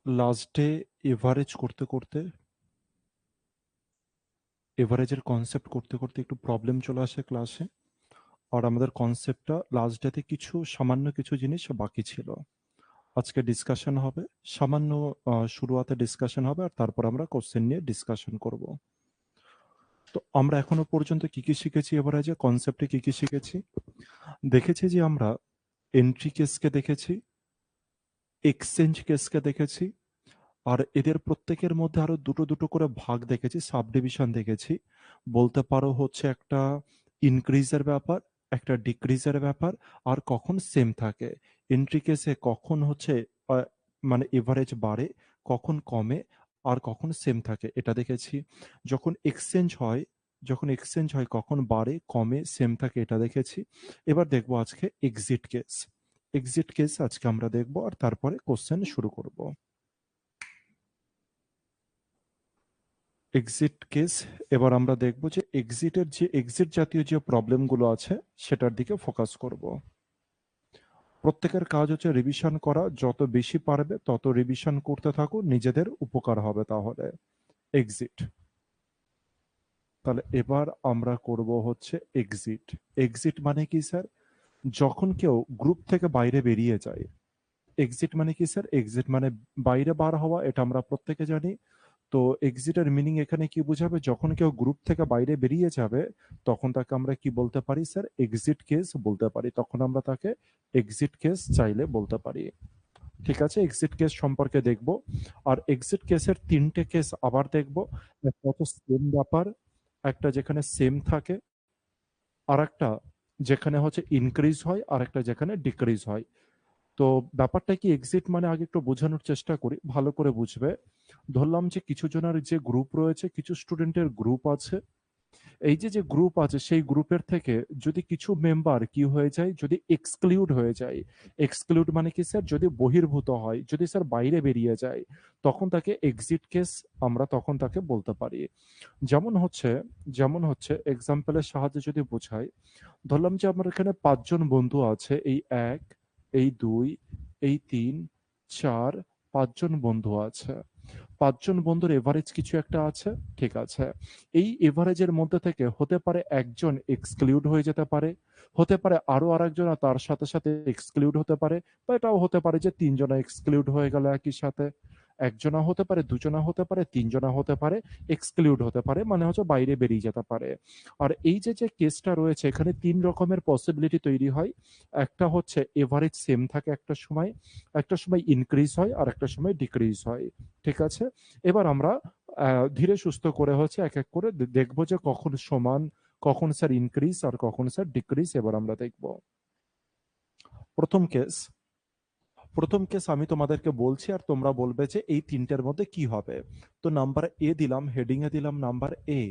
Last day average করতে করতে এভারেজের concept করতে করতে একটু প্রবলেম চলে আসে ক্লাসে। আর আমাদের কনসেপ্টটা লাস্ট ডেতে সামান্য কিছু জিনিস বাকি ছিল। আজকে ডিসকাশন হবে, সামান্য শুরুয়াতে ডিসকাশন হবে, আর তারপর আমরা কোশ্চেন নিয়ে ডিসকাশন করব। তো আমরা এখনো পর্যন্ত কি কি শিখেছি, এভারেজে কনসেপ্টে কি কি শিখেছি? দেখেছি যে আমরা এন্ট্রি কেসকে দেখেছি, এক্সচেঞ্জ কেসকে দেখেছি, আর এদের প্রত্যেকের মধ্যে আরো দুটো দুটো করে ভাগ দেখেছি, সাব ডিভিশন দেখেছি। বলতে পারো হচ্ছে একটা ইনক্রিজের ব্যাপার, একটা ডিক্রিজের ব্যাপার, আর কখন সেম থাকে। এন্ট্রি কেসে কখন হচ্ছে আহ, মানে এভারেজ বাড়ে, কখন কমে, আর কখন সেম থাকে, এটা দেখেছি। যখন এক্সচেঞ্জ হয় কখন বাড়ে, কমে, সেম থাকে, এটা দেখেছি। এবার দেখবো আজকে এক্সিট কেস। এক্সিট কেস আজকে আমরা দেখবো, আর তারপরে কোশ্চেন শুরু করব। Exit case. এবার আমরা দেখব যে এক্সিট জাতীয় যে প্রবলেমগুলো আছে সেটার দিকে ফোকাস করব। প্রত্যেকের কাজ হচ্ছে রিভিশন করা, যত বেশি পারবে তত রিভিশন করতে থাকো, নিজেদের উপকার হবে তাহলে। এক্সিট। তাহলে এবার আমরা করব হচ্ছে এক্সিট। এক্সিট মানে কি স্যার? যখন কেউ গ্রুপ থেকে বাইরে বেরিয়ে যায়। এক্সিট মানে কি স্যার? এক্সিট মানে বাইরে বার হওয়া, এটা আমরা প্রত্যেকে জানি। তো এক্সিটের মিনিং এখানে কি বোঝাবে? যখন কেউ গ্রুপ থেকে বাইরে বেরিয়ে যাবে তখন তাকে আমরা কি বলতে পারি স্যার? এক্সিট কেস বলতে পারি। তখন আমরা তাকে এক্সিট কেস চাইলে বলতে পারি। ঠিক আছে, এক্সিট কেস সম্পর্কে দেখব। আর এক্সিট কেসের তিনটে কেস আবার দেখব। একটা হচ্ছে সেম ব্যাপার, একটা যেখানে সেম থাকে, আর একটা যেখানে হচ্ছে ইনক্রিজ হয়, আর একটা যেখানে ডিক্রিজ হয়। তো ব্যাপারটা কি এক্সিট মানে আগে একটু বোঝানোর চেষ্টা করি, ভালো করে বুঝবে। ধরলাম যে কিছু জনের যে গ্রুপ রয়েছে, কিছু স্টুডেন্টের গ্রুপ আছে। এই যে যে গ্রুপ আছে সেই গ্রুপের থেকে যদি কিছু মেম্বার কি হয়ে যায়, যদি এক্সক্লুড হয়ে যায়। এক্সক্লুড মানে কি স্যার? যদি বহির্ভূত হয়, যদি স্যার বাইরে বেরিয়ে যায়, তখন তাকে এক্সিট কেস আমরা তখন তাকে বলতে পারি। যেমন হচ্ছে এক্সাম্পলের সাহায্যে যদি বোঝাই, ধরলাম যে আমার এখানে 5 জন বন্ধু আছে। এই 1, এই 2, এই 3, 4, 5 জন বন্ধু আছে। 5 জন বন্ধুর এভারেজ কিছু একটা আছে। ঠিক আছে, এই এভারেজের মধ্যে থেকে হতে পারে একজন এক্সক্লুড হয়ে যেতে পারে, হতে পারে আরো আরেকজন তার সাথে সাথে এক্সক্লুড হতে পারে, বা এটাও হতে পারে যে 3 জনা এক্সক্লুড হয়ে গেল একই সাথে। একজনা হতে পারে, দুজনা হতে পারে, 3 জনা হতে পারে, এক্সক্লুড হতে পারে, মানে হচ্ছে বাইরে বেরিয়ে যেতে পারে। আর এই যে যে কেসটা রয়েছে এখানে 3 রকমের পসিবিলিটি তৈরি হয়। একটা হচ্ছে এভারেজ সেম থাকে একটা সময় ইনক্রিজ হয়, আর একটা সময় ডিক্রিজ হয়। ঠিক আছে, এবার আমরা ধীরে সুস্থ করে হচ্ছে এক এক করে দেখবো যে কখন সমান, কখন স্যার ইনক্রিজ, আর কখন স্যার ডিক্রিজ। এবার আমরা দেখব প্রথম কেস। প্রথম কেস আমি তোমাদেরকে বলছি আর তোমরা বলবে যে এই তিনটের মধ্যে কি হবে। তো নাম্বার এ দিলাম, হেডিং এ দিলাম নাম্বার এ।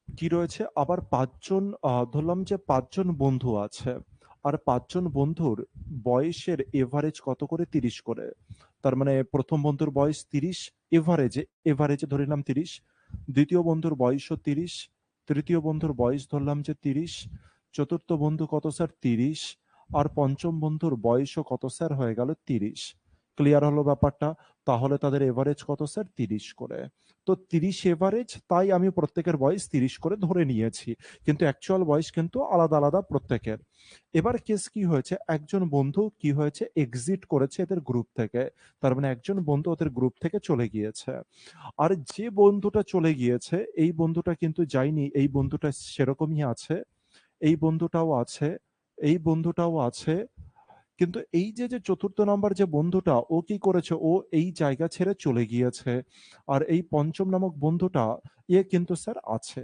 কি রয়েছে আবার 5 জন, ধরলাম যে 5 জন বন্ধু আছে। আর 5 জন বন্ধুর বয়সের এভারেজ কত করে? 30 করে। তার মানে প্রথম বন্ধুর বয়স 30, এভারেজে ধরে নিলাম 30। দ্বিতীয় বন্ধুর বয়সও 30, তৃতীয় বন্ধুর বয়স ধরলাম যে 30, চতুর্থ বন্ধু কত স্যার? 30, আর পঞ্চম বন্ধুর বয়সও কত স্যার? হয়ে গেল 30। ক্লিয়ার হলো ব্যাপারটা? তাহলে তাদের এভারেজ কত স্যার? 30 করে। তো 30 এভারেজ, তাই আমি প্রত্যেকের বয়স 30 করে ধরে নিয়েছি, কিন্তু অ্যাকচুয়াল বয়স কিন্তু আলাদা আলাদা প্রত্যেকের। এবার কেস কি হয়েছে, একজন বন্ধু কি হয়েছে? এক্সিট করেছে এদের গ্রুপ থেকে। তার মানে একজন বন্ধু ওদের গ্রুপ থেকে চলে গিয়েছে। আর যে বন্ধুটা চলে গিয়েছে এই বন্ধুটা কিন্তু যায়নি, এই বন্ধুটা সেরকমই আছে, এই বন্ধুটাও আছে, এই বন্ধুটাও আছে। কিন্তু এই যে যে চতুর্থ নাম্বার যে বন্ধুটা, ও কি করেছে? ও এই জায়গা ছেড়ে চলে গিয়েছে। আর এই পঞ্চম নামক বন্ধুটা, কিন্তু স্যার আছে।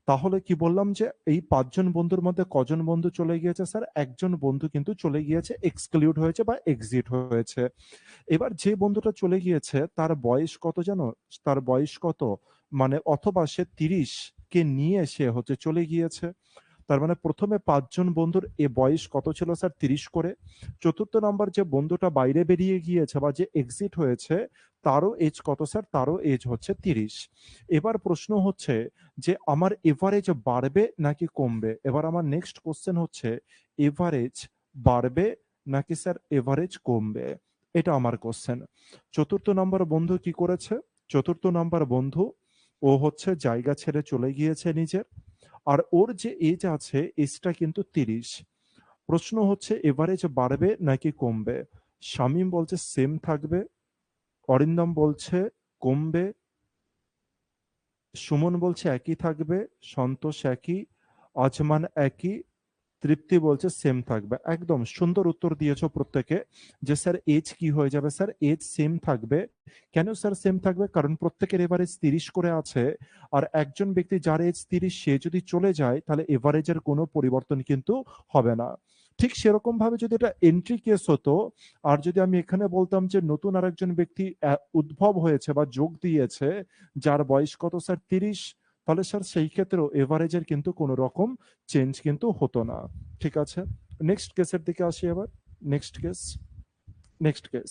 তাহলে কি বললাম যে এই 5 জন বন্ধুর মধ্যে কজন বন্ধু চলে গিয়েছে স্যার? একজন বন্ধু কিন্তু চলে গিয়েছে, এক্সক্লুড হয়েছে বা এক্সিট হয়েছে। এবার যে বন্ধুটা চলে গিয়েছে তার বয়স কত জানো? তার বয়স কত? মানে অথবা সে 30 কে নিয়ে সে হচ্ছে চলে গিয়েছে। তার মানে প্রথমে 5 জন বন্ধুর বয়স কত ছিল স্যার? 30 করে। চতুর্থ নাম্বার যে বন্ধুটা বাইরে বেরিয়ে গিয়েছে বা যে এক্সিট হয়েছে, তারও এজ কত স্যার? তারও এজ হচ্ছে 30। এবার প্রশ্ন হচ্ছে যে আমার এভারেজ বাড়বে নাকি কমবে? এবার আমার নেক্সট কোশ্চেন হচ্ছে এভারেজ বাড়বে নাকি স্যার এভারেজ কমবে? এটা আমার কোশ্চেন। চতুর্থ নাম্বার বন্ধু কি করেছে? চতুর্থ নাম্বার বন্ধু ও হচ্ছে জায়গা ছেড়ে চলে গিয়েছে নিজের। আর ওর যে এজ আছে এজটা কিন্তু 30। প্রশ্ন হচ্ছে এভারেজ বাড়বে নাকি কমবে? শামীম বলছে সেম থাকবে, অরিন্দম বলছে কমবে, সুমন বলছে একই থাকবে, সন্তোষ একই, আজমান একই, তৃপ্তি বলছে সেম থাকবে। একদম সুন্দর উত্তর দিয়েছো প্রত্যেকে যে স্যার এজ কি হয়ে যাবে, স্যার এজ সেম থাকবে। কেন স্যার সেম থাকবে? কারণ প্রত্যেকের এভারেজ 30 করে আছে। আর একজন ব্যক্তি যার এজ 30 সে যদি চলে যায় তাহলে এভারেজের কোনো পরিবর্তন কিন্তু হবে না। ঠিক সেরকম ভাবে যদি এটা এন্ট্রি কেস হতো, আর যদি আমি এখানে বলতাম যে নতুন আরেকজন ব্যক্তি উদ্ভব হয়েছে বা যোগ দিয়েছে, যার বয়স কত স্যার 30, তাহলে স্যার সেই ক্ষেত্রেও এভারেজের কিন্তু কোনো রকম চেঞ্জ কিন্তু হতো না। ঠিক আছে, নেক্সট কেসের দিকে আসি এবার। Next case, next case.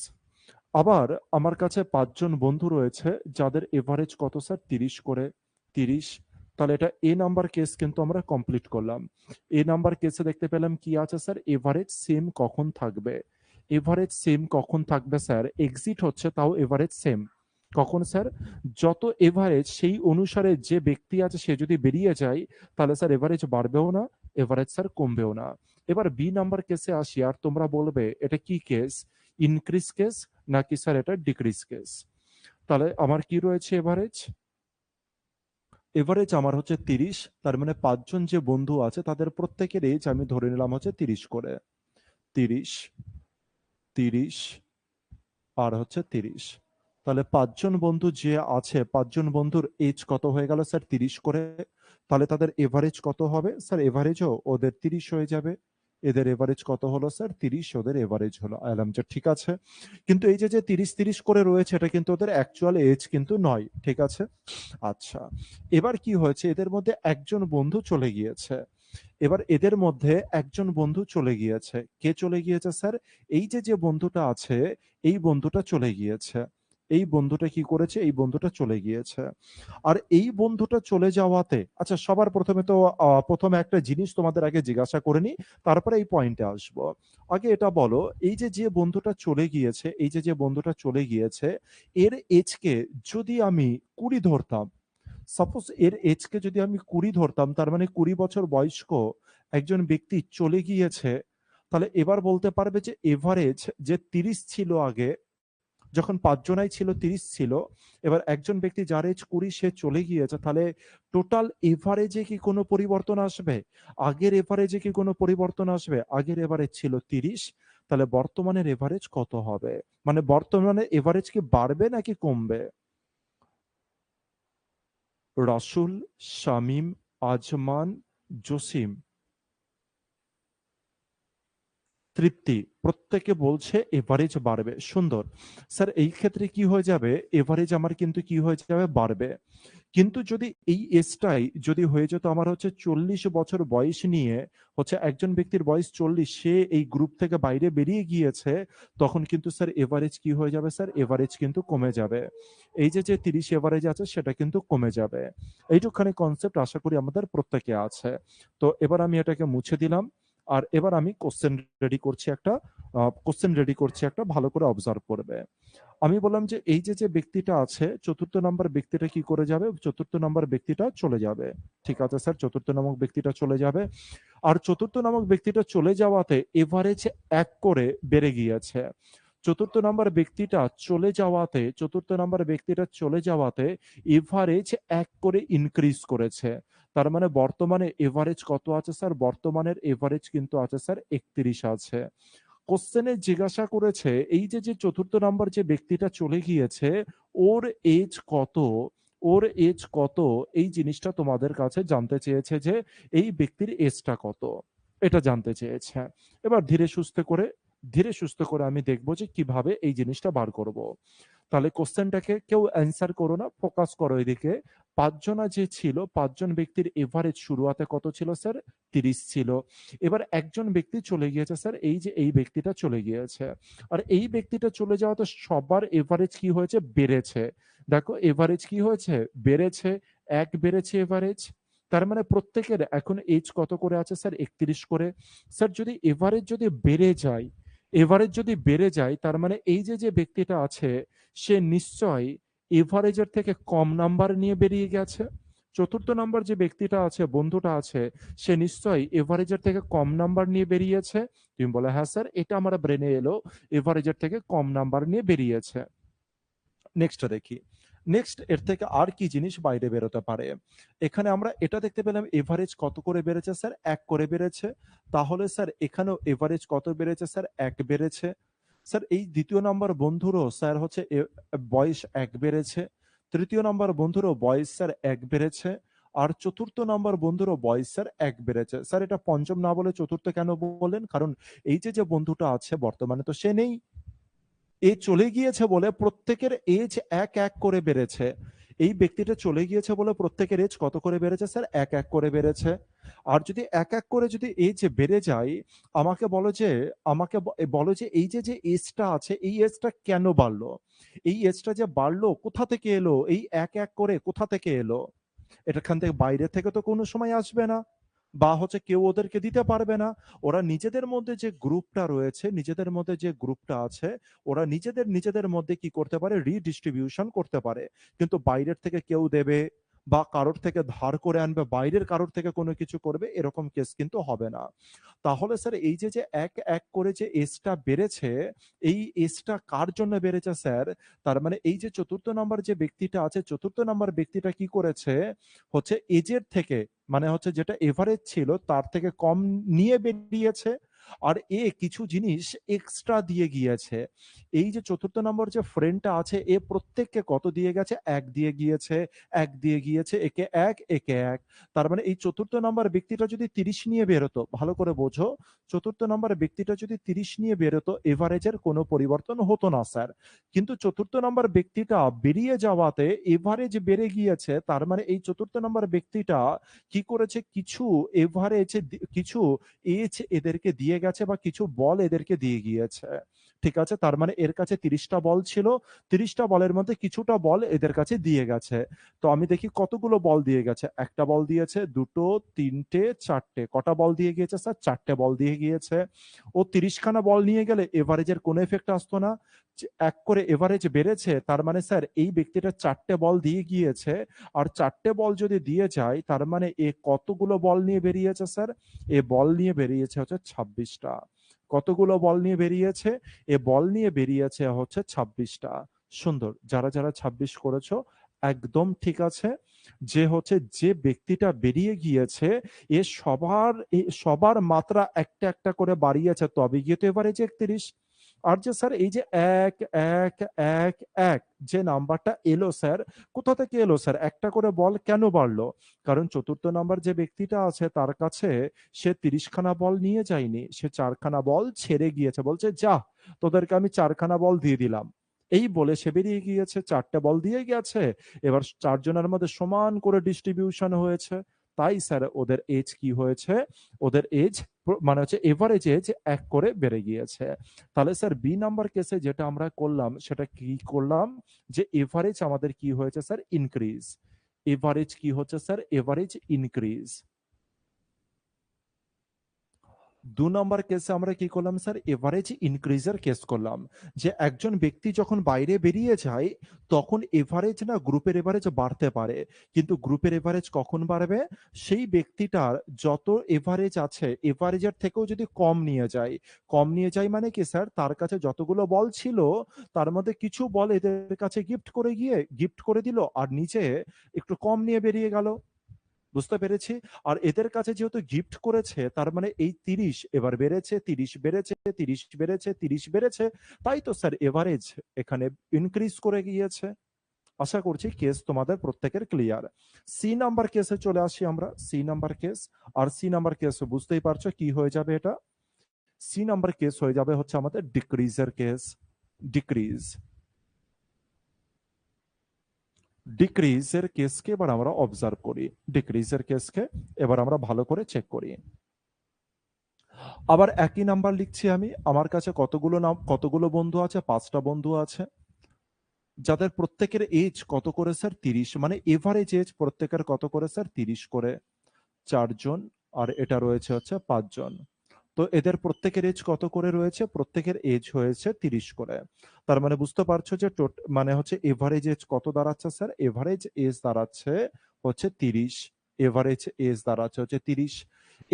আবার আমার কাছে 5জন বন্ধু রয়েছে যাদের এভারেজ কত স্যার 30 করে। 30, তাহলে এটা এ নাম্বার কেস কিন্তু আমরা কমপ্লিট করলাম। এ নাম্বার কেসে দেখতে পেলাম কি আছে স্যার, এভারেজ সেম কখন থাকবে? এভারেজ সেম কখন থাকবে স্যার? এক্সিট হচ্ছে তাও এভারেজ সেম কখন স্যার? যত এভারেজ সেই অনুসারে যে ব্যক্তি আছে সে যদি বেরিয়ে যায় তাহলে স্যার এভারেজ বাড়বেও না, এভারেজ স্যার কমবেও না। এবার বি নাম্বার কেসে আসি, আর তোমরা বলবে এটা কি কেস, ইনক্রিজ কেস নাকি স্যার এটা ডিক্রিজ কেস? তাহলে আমার কি রয়েছে এভারেজ? এভারেজ আমার হচ্ছে 30। তার মানে 5জন যে বন্ধু আছে তাদের প্রত্যেকের এজ আমি ধরে নিলাম হচ্ছে 30 করে। 30, 30 আর হচ্ছে 30। তাহলে 5জন বন্ধু যে আছে 5জন বন্ধুর এজ কত হয়ে গেল স্যার 30 করে। তাহলে তাদের এভারেজ কত হবে স্যার? এভারেজও ওদের 30 হয়ে যাবে। এদের এভারেজ কত হলো স্যার? 30 ওদের এভারেজ হলো। আইলাম যে ঠিক আছে। কিন্তু এই যে যে 30 করে রয়েছে এটা কিন্তু ওদের অ্যাকচুয়াল এজ কিন্তু নয়। ঠিক আছে, আচ্ছা। এবার কি হয়েছে, এদের মধ্যে একজন বন্ধু চলে গিয়েছে। এবার এদের মধ্যে একজন বন্ধু চলে গিয়েছে। কে চলে গিয়েছে স্যার? এই যে যে বন্ধুটা আছে এই বন্ধুটা চলে গিয়েছে। এই বন্ধুটা কি করেছে? এই বন্ধুটা চলে গিয়েছে। আর এই বন্ধুটা চলে যাওয়াতে, আচ্ছা সবার প্রথমে তো প্রথমে একটা জিনিস তোমাদের আগে জিজ্ঞাসা করে নি, তারপরে এই পয়েন্টে আসবো। আগে এটা বলো, এই যে যে বন্ধুটা চলে গিয়েছে, এই যে যে বন্ধুটা চলে গিয়েছে এর এজকে যদি আমি 20 ধরতাম, সাপোজ এর এজকে যদি আমি 20 ধরতাম, তার মানে 20 বছর বয়স্ক একজন ব্যক্তি চলে গিয়েছে। তাহলে এবার বলতে পারবে যে এভারেজ যে 30 ছিল আগে, যখন 5জনাই ছিল 30 ছিল, এবার একজন ব্যক্তি যার এজ 20 সে চলে গিয়েছে, তাহলে টোটাল এভারেজে কি কোনো পরিবর্তন আসবে? আগের এভারেজে কি কোনো পরিবর্তন আসবে? আগের এভারেজ ছিল 30, তাহলে বর্তমানের এভারেজ কত হবে? মানে বর্তমানে এভারেজ কি বাড়বে নাকি কমবে? রাসূল, শামীম, আজমান, জসিম, তৃপ্তি প্রত্যেকে বলছে এভারেজ বাড়বে। সুন্দর। স্যার এই ক্ষেত্রে কি হয়ে যাবে? এভারেজ আমার কিন্তু কি হয়ে যাবে? বাড়বে। কিন্তু যদি এই এজটাই যদি হয়ে যেত আমার হচ্ছে 40 বছর বয়স নিয়ে, হচ্ছে একজন ব্যক্তির বয়স 40, সে এই গ্রুপ থেকে বাইরে বেরিয়ে গিয়েছে, তখন কিন্তু স্যার এভারেজ কি হয়ে যাবে স্যার? এভারেজ কিন্তু কমে যাবে। এই যে যে 30 এভারেজ আছে সেটা কিন্তু কমে যাবে। এইটুখানি কনসেপ্ট আশা করি আমাদের প্রত্যেকে আছে। তো এবার আমি এটাকে মুছে দিলাম। আর এবার আমি কোশ্চেন রেডি করছি একটা, ভালো করে অবজার্ভ করবে। আমি বললাম যে এই যে যে ব্যক্তিটা আছে চতুর্থ নাম্বার ব্যক্তিটা কি করে যাবে? চতুর্থ নাম্বার ব্যক্তিটা চলে যাবে। ঠিক আছে স্যার, চতুর্থ নামক ব্যক্তিটা চলে যাবে। আর চতুর্থ নামক ব্যক্তিটা চলে যাওয়াতে এভারেজ 1 করে বেড়ে গিয়েছে। চতুর্থ নাম্বার ব্যক্তিটা চলে যাওয়াতে এভারেজ 1 করে ইনক্রিজ করেছে। তার মানে বর্তমানে এভারেজ কত আছে স্যার? বর্তমানের এভারেজ কিন্তু আছে স্যার 31 আছে। কোশ্চেনে জিজ্ঞাসা করেছে এই যে যে চতুর্থ নাম্বার যে ব্যক্তিটা চলে গিয়েছে ওর এজ কত, ওর এজ কত, এই জিনিসটা তোমাদের কাছে জানতে চেয়েছে যে এই ব্যক্তির এজটা কত, এটা জানতে চেয়েছে। এবার ধীরে সুস্থে করে আমি দেখবো যে কিভাবে এই জিনিসটা বার করব। তাহলে কোশ্চেনটাকে কেউ অ্যান্সার করো না, ফোকাস করো এদিকে। 5জনা যে ছিল 5জন ব্যক্তির এভারেজ শুরুয়াতে কত ছিল স্যার? 30 ছিল। এবার একজন ব্যক্তি চলে গিয়েছে স্যার, এই যে এই ব্যক্তিটা চলে গিয়েছে। আর এই ব্যক্তিটা চলে যাওয়াতে সবার এভারেজ কি হয়েছে? বেড়েছে। দেখো এভারেজ কি হয়েছে? বেড়েছে। 1 বেড়েছে এভারেজ। তার মানে প্রত্যেকের এখন এজ কত করে আছে স্যার? 31 করে। স্যার যদি এভারেজ যদি বেড়ে যায়, এভারেজ যদি বেড়ে যায় তার মানে এই যে ব্যক্তিটা আছে সে নিশ্চয়ই এভারেজের থেকে কম নাম্বার নিয়ে বেরিয়ে গেছে। চতুর্থ নাম্বার যে ব্যক্তিটা আছে, বন্ধুটা আছে, সে নিশ্চয়ই এভারেজের থেকে কম নাম্বার নিয়ে বেরিয়েছে। তুমি বলে হ্যাঁ স্যার, এটা আমার ব্রেনে এলো, এভারেজের থেকে কম নাম্বার নিয়ে বেরিয়েছে। নেক্সট দেখি, নেক্সট এর থেকে আর কি জিনিস বাইরে বেরোতে পারে। এখানে আমরা এটা দেখতে পেলাম এভারেজ কত করে বেড়েছে স্যার, 1 করে বেড়েছে। তাহলে স্যার এখানেও এভারেজ কত বেড়েছে স্যার, 1 বেড়েছে। স্যার এই দ্বিতীয় নাম্বার বন্ধুরও স্যার হচ্ছে বয়স 1 বেড়েছে। তৃতীয় নাম্বার বন্ধুরও বয়স স্যার 1 বেড়েছে। আর চতুর্থ নাম্বার বন্ধুরও বয়স স্যার 1 বেড়েছে। স্যার এটা পঞ্চম না বলে চতুর্থ কেন বললেন? কারণ এই যে বন্ধুটা আছে বর্তমানে তো সে নেই, এ চলে গিয়েছে বলে প্রত্যেকের এজ 1 করে বেড়েছে। এই ব্যক্তিটা চলে গিয়েছে বলে প্রত্যেকের এজ কত করে বেড়েছে স্যার, 1 করে বেড়েছে। আর যদি 1 করে যদি এজ বেড়ে যায়, আমাকে বলো যে বলো যে এই যে এজটা আছে এই এজটা কেন বাড়লো? এই এজটা যে বাড়লো কোথা থেকে এলো? এই 1 করে কোথা থেকে এলো? এখান থেকে বাইরে থেকে তো কোনো সময় আসবে না, বা হচ্ছে কেউ ওদেরকে দিতে পারবে না। ওরা নিজেদের মধ্যে যে গ্রুপটা রয়েছে, নিজেদের মধ্যে যে গ্রুপটা আছে, ওরা নিজেদের মধ্যে কি করতে পারে, রিডিস্ট্রিবিউশন করতে পারে। কিন্তু বাইরের থেকে কেউ দেবে বা কারোর থেকে ধার করে আনবে, বাইরের কারোর থেকে কোনো কিছু করবে, এরকম কেস কিন্তু হবে না। তাহলে স্যার এই যে এক করে যে এজটা বেড়েছে, এই এজটা কার জন্য বেড়েছে স্যার? তার মানে এই যে চতুর্থ নাম্বার যে ব্যক্তিটা আছে, চতুর্থ নাম্বার ব্যক্তিটা কি করেছে, হচ্ছে এজের থেকে, মানে হচ্ছে যেটা এভারেজ ছিল তার থেকে কম নিয়ে বেরিয়েছে। আর কিছু জিনিস এক্সট্রা দিয়ে গিয়েছে। এই যে চতুর্থ নম্বর যে ফ্রেন্ডটা আছে, প্রত্যেককে কত দিয়ে গেছে, 1 দিয়ে গিয়েছে, 1 দিয়ে গিয়েছে, একে 1, একে 1। তার মানে এই চতুর্থ নাম্বার ব্যক্তিটা যদি 30 নিয়ে বেরোতো, ভালো করে বোঝো, চতুর্থ নাম্বার ব্যক্তিটা যদি 30 নিয়ে বেরোতো, এভারেজের কোনো পরিবর্তন হতো না স্যার। কিন্তু চতুর্থ নাম্বার ব্যক্তিটা বেরিয়ে যাওয়াতে এভারেজ বেড়ে গিয়েছে। তার মানে এই চতুর্থ নাম্বার ব্যক্তিটা কি করেছে, কিছু এভারেজ, কিছু এজ এদেরকে দিয়ে গেছে বা কিছু বল এদেরকে দিয়ে গিয়েছে। ঠিক আছে, তার মানে এর কাছে 30টা বল ছিল, 30টা বলের মধ্যে কিছুটা বল এদের কাছে দিয়ে গেছে। তো আমি দেখি কতগুলো বল দিয়ে গেছে। একটা বল দিয়েছে, দুটো, তিনটে, চারটে। কটা বল দিয়ে গিয়েছে স্যার, 4টে বল দিয়ে গিয়েছে। ও 30 খানা বল নিয়ে গেলে এভারেজের কোনো এফেক্ট আসতো না। 1 করে এভারেজ বেড়েছে, তার মানে স্যার এই ব্যক্তিটা 4টে বল দিয়ে গিয়েছে। আর 4টে বল যদি দিয়ে যায়, তার মানে এ কতগুলো বল নিয়ে বেরিয়েছে স্যার, এ বল নিয়ে বেরিয়েছে হচ্ছে 26টা। কতগুলো বল নিয়ে বেরিয়েছে, এ বল নিয়ে বেরিয়েছে হচ্ছে 26টা। সুন্দর, যারা যারা 26 করেছো একদম ঠিক আছে। যে হচ্ছে যে ব্যক্তিটা বেরিয়ে গিয়েছে, সবার মাত্রা একটা একটা করে বাড়িয়েছে, তবে গিয়ে তো এবারে যে 31। আর যে স্যার এই যে 1 1 1 1 যে নাম্বারটা এলো স্যার, কোথা থেকে এলো স্যার? একটা করে বল কেন বাড়লো? কারণ চতুর্থ নাম্বার যে ব্যক্তিটা আছে তার কাছে সে 30 খানা বল নিয়ে যায়নি, সে 4 খানা বল ছেড়ে গিয়েছে, বলছে যা, তোদেরকে আমি 4 খানা বল দিয়ে দিলাম। এই বলে সে বেরিয়ে গিয়েছে, 4টে বল দিয়ে গেছে। এবার 4 জনের মধ্যে সমান করে ডিস্ট্রিবিউশন হয়েছে। তাই স্যার ওদের এজ কি হয়েছে, ওদের এজ মানে হচ্ছে এভারেজ এজ 1 করে বেড়ে গিয়েছে। তাহলে স্যার বি নাম্বার কেসে যেটা আমরা করলাম সেটা কি করলাম, যে এভারেজ আমাদের কি হয়েছে স্যার, ইনক্রিজ। এভারেজ কি হচ্ছে স্যার, এভারেজ ইনক্রিজ। 2 নম্বর কেসে আমরা কি করলাম স্যার, এভারেজ ইনক্রিজের কেস করলাম। যে একজন ব্যক্তি যখন বাইরে বেরিয়ে যায়, তখন এভারেজ না, গ্রুপের এভারেজ বাড়তে পারে। কিন্তু গ্রুপের এভারেজ কখন বাড়বে, সেই ব্যক্তিটার যত এভারেজ আছে এভারেজের থেকেও যদি কম নিয়ে যায়। কম নিয়ে যায় মানে কি স্যার, তার কাছে যতগুলো বল ছিল তার মধ্যে কিছু বল এদের কাছে গিফট করে দিল, আর নিচে একটু কম নিয়ে বেরিয়ে গেল। বুঝতে পেরেছি। আর এদের কাছে যেহেতু গিফট করেছে, তার মানে এই 30 এবার বেড়েছে, 30 বেড়েছে, 30 বেড়েছে, 30 বেড়েছে। তাই তো স্যার এভারেজ এখানে ইনক্রিজ করে গিয়েছে। আশা করছি কেস তোমাদের প্রত্যেকের ক্লিয়ার। সি নাম্বার কেসে চলে আসি আমরা, সি নাম্বার কেস। আর সি নাম্বার কেস বুঝতেই পারছো কি হয়ে যাবে এটা। সি নাম্বার কেস হয়ে যাবে হচ্ছে আমাদের ডিক্রিজের কেস। ডিক্রিজ, ডিক্রিজের কেসকে এবার আমরা অবজার্ভ করি। ডিক্রিজের কেসকে এবার আমরা ভালো করে চেক করি। আবার একই নাম্বার লিখছি আমি। আমার কাছে কতগুলো বন্ধু আছে, 5টা বন্ধু আছে, যাদের প্রত্যেকের এজ কত করে স্যার, 30। মানে এভারেজ এজ প্রত্যেকের কত করে স্যার, 30 করে। 4 জন, আর এটা রয়েছে হচ্ছে 5 জন। তো এদের প্রত্যেকের এজ কত করে রয়েছে? প্রত্যেকের এজ হয়েছে 30 করে। তার মানে বুঝতে পারছো যে মানে হচ্ছে এভারেজ এজ কত দাঁড়াচ্ছে স্যার? এভারেজ এজ দাঁড়াচ্ছে হচ্ছে 30। এভারেজ এজ দাঁড়াচ্ছে হচ্ছে 30।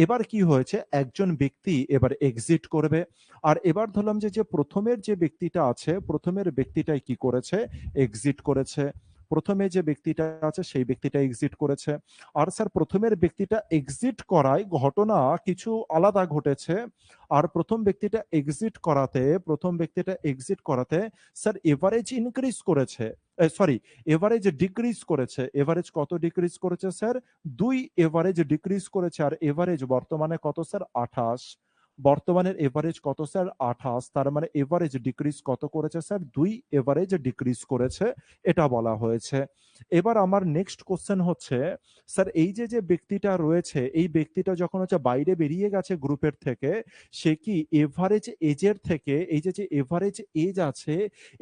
এবার কি হয়েছে? একজন ব্যক্তি এবার এক্সিট করবে। আর এবার ধরলাম যে প্রথমের যে ব্যক্তিটা আছে, প্রথমের ব্যক্তিটাই কি করেছে? এক্সিট করেছে। প্রথমে যে ব্যক্তিটা আছে সেই ব্যক্তিটা এক্সিট করেছে। আর স্যার প্রথমের ব্যক্তিটা এক্সিট করায় ঘটনা কিছু আলাদা ঘটেছে। আর প্রথম ব্যক্তিটা এক্সিট করাতে স্যার এভারেজ ইনক্রিজ করেছে, সরি, এভারেজ ডিক্রিজ করেছে। এভারেজ কত ডিক্রিজ করেছে স্যার? 2 এভারেজ ডিক্রিজ করেছে। আর এভারেজ বর্তমানে কত স্যার? 28। বর্তমানের এভারেজ কত স্যার? 28। তার মানে এভারেজ ডিক্রিজ কত করেছে স্যার? 2 এভারেজ ডিক্রিজ করেছে, এটা বলা হয়েছে। এবার আমার নেক্সট কোশ্চেন হচ্ছে, স্যার এই যে ব্যক্তিটা রয়েছে, এই ব্যক্তিটা যখন হচ্ছে বাইরে বেরিয়ে গেছে গ্রুপের থেকে, সে কি এভারেজ এজের থেকে, এই যে এভারেজ এজ আছে,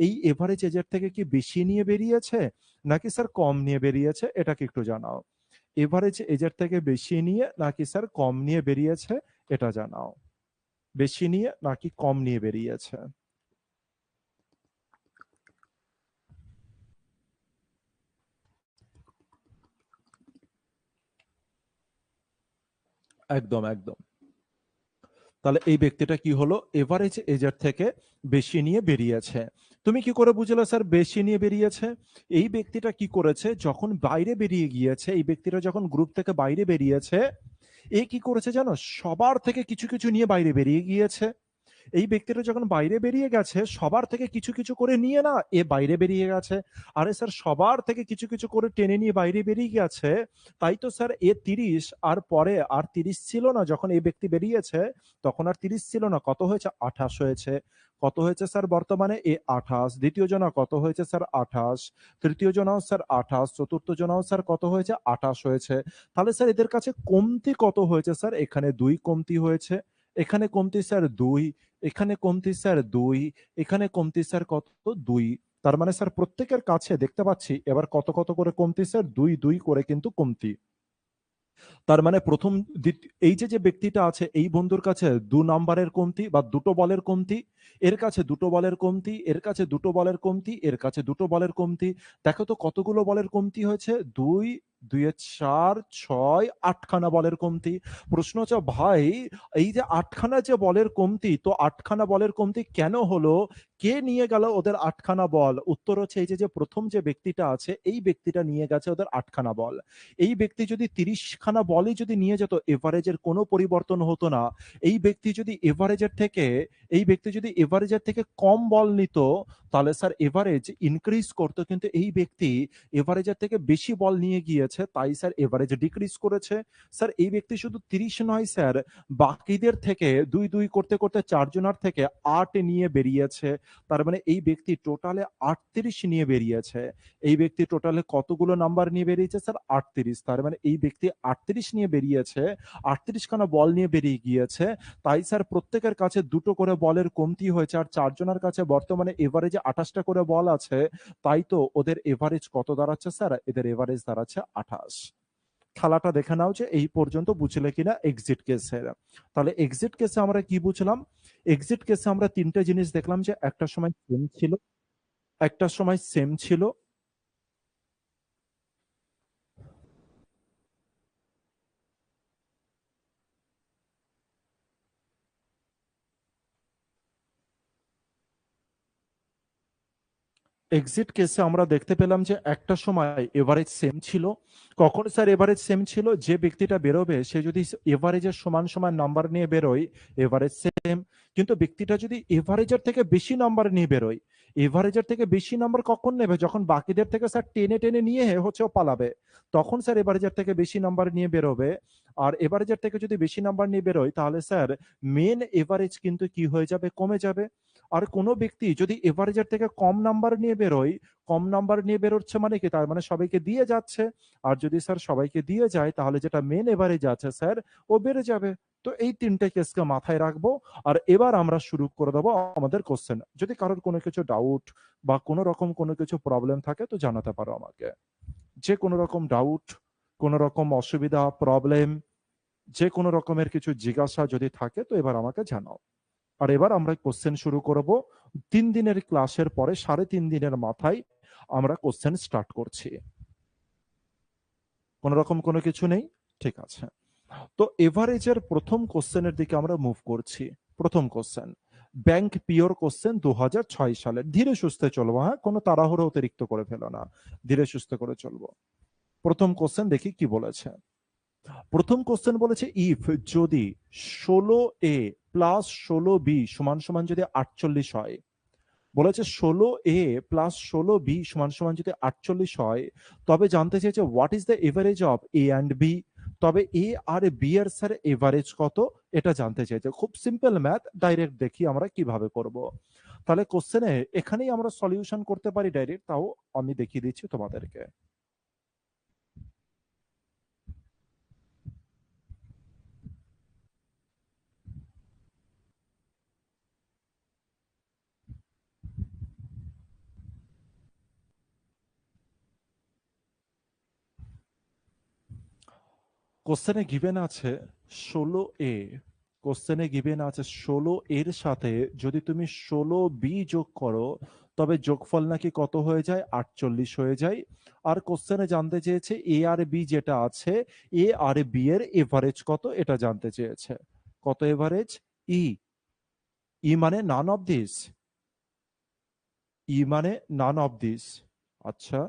এই এভারেজ এজের থেকে কি বেশি নিয়ে বেরিয়েছে নাকি স্যার কম নিয়ে বেরিয়েছে? এটা কি একটু জানাও। এভারেজ এজের থেকে বেশি নিয়ে নাকি স্যার কম নিয়ে বেরিয়েছে, এটা জানাও। বেশি নিয়ে নাকি কম নিয়ে বেরিয়েছে? একদম, একদম। তাহলে এই ব্যক্তিটা কি হলো? এভারেজ এজের থেকে বেশি নিয়ে বেরিয়েছে। তুমি কি করে বুঝলে স্যার বেশি নিয়ে বেরিয়েছে? এই ব্যক্তিটা কি করেছে? যখন বাইরে বেরিয়ে গিয়েছে, এই ব্যক্তিটা যখন গ্রুপ থেকে বাইরে বেরিয়েছে, এ কি করেছে জানো? সবার থেকে কিছু কিছু নিয়ে বাইরে বেরিয়ে গিয়েছে। এই ব্যক্তিটা যখন বাইরে বেরিয়ে গেছে, সবার থেকে কিছু কিছু করে নিয়ে না এ বাইরে বেরিয়ে গেছে। আরে স্যার সবার থেকে কিছু কিছু করে টেনে নিয়ে বাইরে বেরিয়ে গেছে। তাই তো স্যার এ 30, আর পরে আর 30 ছিল না। যখন এই ব্যক্তি বেরিয়েছে তখন আর 30 ছিল না, কত হয়েছে? 28 হয়েছে। কত হয়েছে স্যার বর্তমানে? এ 28। দ্বিতীয় জনা কত হয়েছে স্যার? 28। তৃতীয় জনাও স্যার 28। চতুর্থ জনাও স্যার কত হয়েছে? 28 হয়েছে। তাহলে স্যার এদের কাছে কমতি কত হয়েছে স্যার? এখানে 2 কমতি হয়েছে। এখানে কমতি স্যার 2। এখানে কমতি স্যার 2। এখানে কমতি স্যার কত? 2। তার মানে স্যার প্রত্যেকের কাছে দেখতে পাচ্ছি এবার কত কত করে কমতি স্যার? 2 2 করে কিন্তু কমতি। তার মানে প্রথম এই যে ব্যক্তিটা আছে এই বন্ধুর কাছে 2 নাম্বারের কমতি বা দুটো বলের কমতি, এর কাছে দুটো বলের কমতি, এর কাছে দুটো বলের কমতি, এর কাছে দুটো বলের কমতি। দেখো তো কতগুলো বলের কমতি হয়েছে? 2, 2 এ 4, 6, 8 খানা বলের কমতি। প্রশ্ন হচ্ছে ভাই, এই যে 8 খানা যে বলের কমতি, তো 8 খানা বলের কমতি কেন হলো? কে নিয়ে গেল ওদের 8 খানা বল? উত্তর হচ্ছে এই যে প্রথম যে ব্যক্তিটা আছে এই ব্যক্তিটা নিয়ে গেছে ওদের 8 খানা বল। এই ব্যক্তি যদি 30 খানা বলই যদি নিয়ে যেত, এভারেজের কোনো পরিবর্তন হতো না। এই ব্যক্তি যদি এভারেজের থেকে এই ব্যক্তি যদি এভারেজের থেকে কম বল নিত, তাহলে স্যার এভারেজ ইনক্রিজ করতো। কিন্তু এই ব্যক্তি এভারেজের থেকে বেশি বল নিয়ে গিয়েছে, তাই স্যার এভারেজ ডিক্রিজ করেছে। স্যার এই ব্যক্তি শুধু 30 নয় স্যার, বাকিদের থেকে 2 2 করতে করতে 4 জনের থেকে 8 নিয়ে বেরিয়েছে। তার মানে এই ব্যক্তি টোটালে 38 নিয়ে বেরিয়েছে। এই ব্যক্তি টোটালে কতগুলো নাম্বার নিয়ে বেরিয়েছে স্যার? 38। তার মানে এই ব্যক্তি 38 নিয়ে বেরিয়েছে, 38 খানা বল নিয়ে বেরিয়ে গিয়েছে। তাই স্যার প্রত্যেকের কাছে দুটো করে বলের কমতি হয়েছে। আর 4 জনের কাছে বর্তমানে এভারেজে 28টা করে বল আছে। তাই তো ওদের এভারেজ কত দাঁড়াচ্ছে স্যার? এদের এভারেজ দাঁড়াচ্ছে 28। খেলাটা দেখে নাও যে এই পর্যন্ত বুঝলে কিনা এক্সিট কেসের। তাহলে এক্সিট কেসে আমরা কি বুঝলাম? এক্সিট কেসে আমরা তিনটে জিনিস দেখলাম, যে একটা সময় সেম ছিল, একটা সময় সেম ছিল। এক্সিট কেসে আমরা দেখতে পেলাম যে একটা সময় এভারেজ সেম ছিল। কখন স্যার এভারেজ সেম ছিল? যে ব্যক্তিটা বেরোবে সে যদি এভারেজের সমান সমান নাম্বার নিয়ে বেরোয়, এভারেজ সেম। কিন্তু ব্যক্তিটা যদি এভারেজের থেকে বেশি নাম্বার নিয়ে বেরোয়, এভারেজের থেকে বেশি নাম্বার কখন নেবে? যখন বাকিদের থেকে স্যার টেনে টেনে নিয়ে হচ্ছে ও পালাবে, তখন স্যার এভারেজের থেকে বেশি নাম্বার নিয়ে বেরোবে। আর এভারেজের থেকে যদি বেশি নাম্বার নিয়ে বেরোয়, তাহলে স্যার মেন এভারেজ কিন্তু কি হয়ে যাবে? কমে যাবে। আর কোনো ব্যক্তি যদি এভারেজের থেকে কম নাম্বার নিয়ে বেরোয়, কম নাম্বার নিয়ে বেরোচ্ছে মানে কি? তার মানে সবাইকে দিয়ে যাচ্ছে। আর যদি স্যার সবাইকে দিয়ে যায়, তাহলে যেটা মেন এভারেজ আছে স্যার, ও বেড়ে যাবে। তো এই তিনটে কেসকে মাথায় রাখবো। আর এবার আমরা শুরু করে দেবো আমাদের কোশ্চেন। যদি কারোর কোনো কিছু ডাউট বা কোনো রকম কোনো কিছু প্রবলেম থাকে তো জানাতে পারো আমাকে। যে কোনো রকম ডাউট, কোনো রকম অসুবিধা, প্রবলেম। যে কোনো রকমের কিছু জিজ্ঞাসা যদি থাকে তো এবার আমাকে জানাও। আর এবার আমরা কোশ্চেন শুরু করব। 3 দিনের ক্লাসের পরে 3.5 দিনের মাথায় আমরা কোশ্চেন স্টার্ট করছি। কোন রকম কোনো কিছু নেই? ঠিক আছে। তো এভারেজের প্রথম কোশ্চেনের দিকে আমরা মুভ করছি। প্রথম কোশ্চেন, ব্যাংক পিওর কোশ্চেন 2006 সালের। ধীরে সুস্থে চলবো, হ্যাঁ, কোনো তাড়াহুড়ো অতিরিক্ত করে ফেলো না, ধীরে সুস্থে করে চলবো। প্রথম কোশ্চেন দেখি কি বলেছে। প্রথম কোশ্চেন বলেছে ইফ, যদি 16a প্লাস 16b সমান সমান যদি 48 হয়। বলেছে 16a প্লাস 16b সমান সমান যদি 48 হয়, তবে জানতে চেয়েছে what is the average of A and B. তবে এ আর বি এর স্যার এভারেজ কত এটা জানতে চেয়েছে। খুব সিম্পল ম্যাথ, ডাইরেক্ট দেখি আমরা কিভাবে করব। তাহলে কোশ্চেনে এখানেই আমরা সলিউশন করতে পারি ডাইরেক্ট, তাও আমি দেখিয়ে দিচ্ছি তোমাদেরকে। কোশ্চেনে গিভেন আছে 16a, কোশ্চেনে গিভেন আছে 16 এর সাথে যদি তুমি 16b যোগ করো, তবে যোগফল নাকি কত হয়ে যায়? 48 হয়ে যায়। আর কোশ্চেনে জানতে চেয়েছে এ আর বি যেটা আছে, এ আর বি এর এভারেজ কত এটা জানতে চেয়েছে। কত এভারেজ? ই। ই মানে নান অফ দিস। ই মানে নান অফ দিস। আচ্ছা,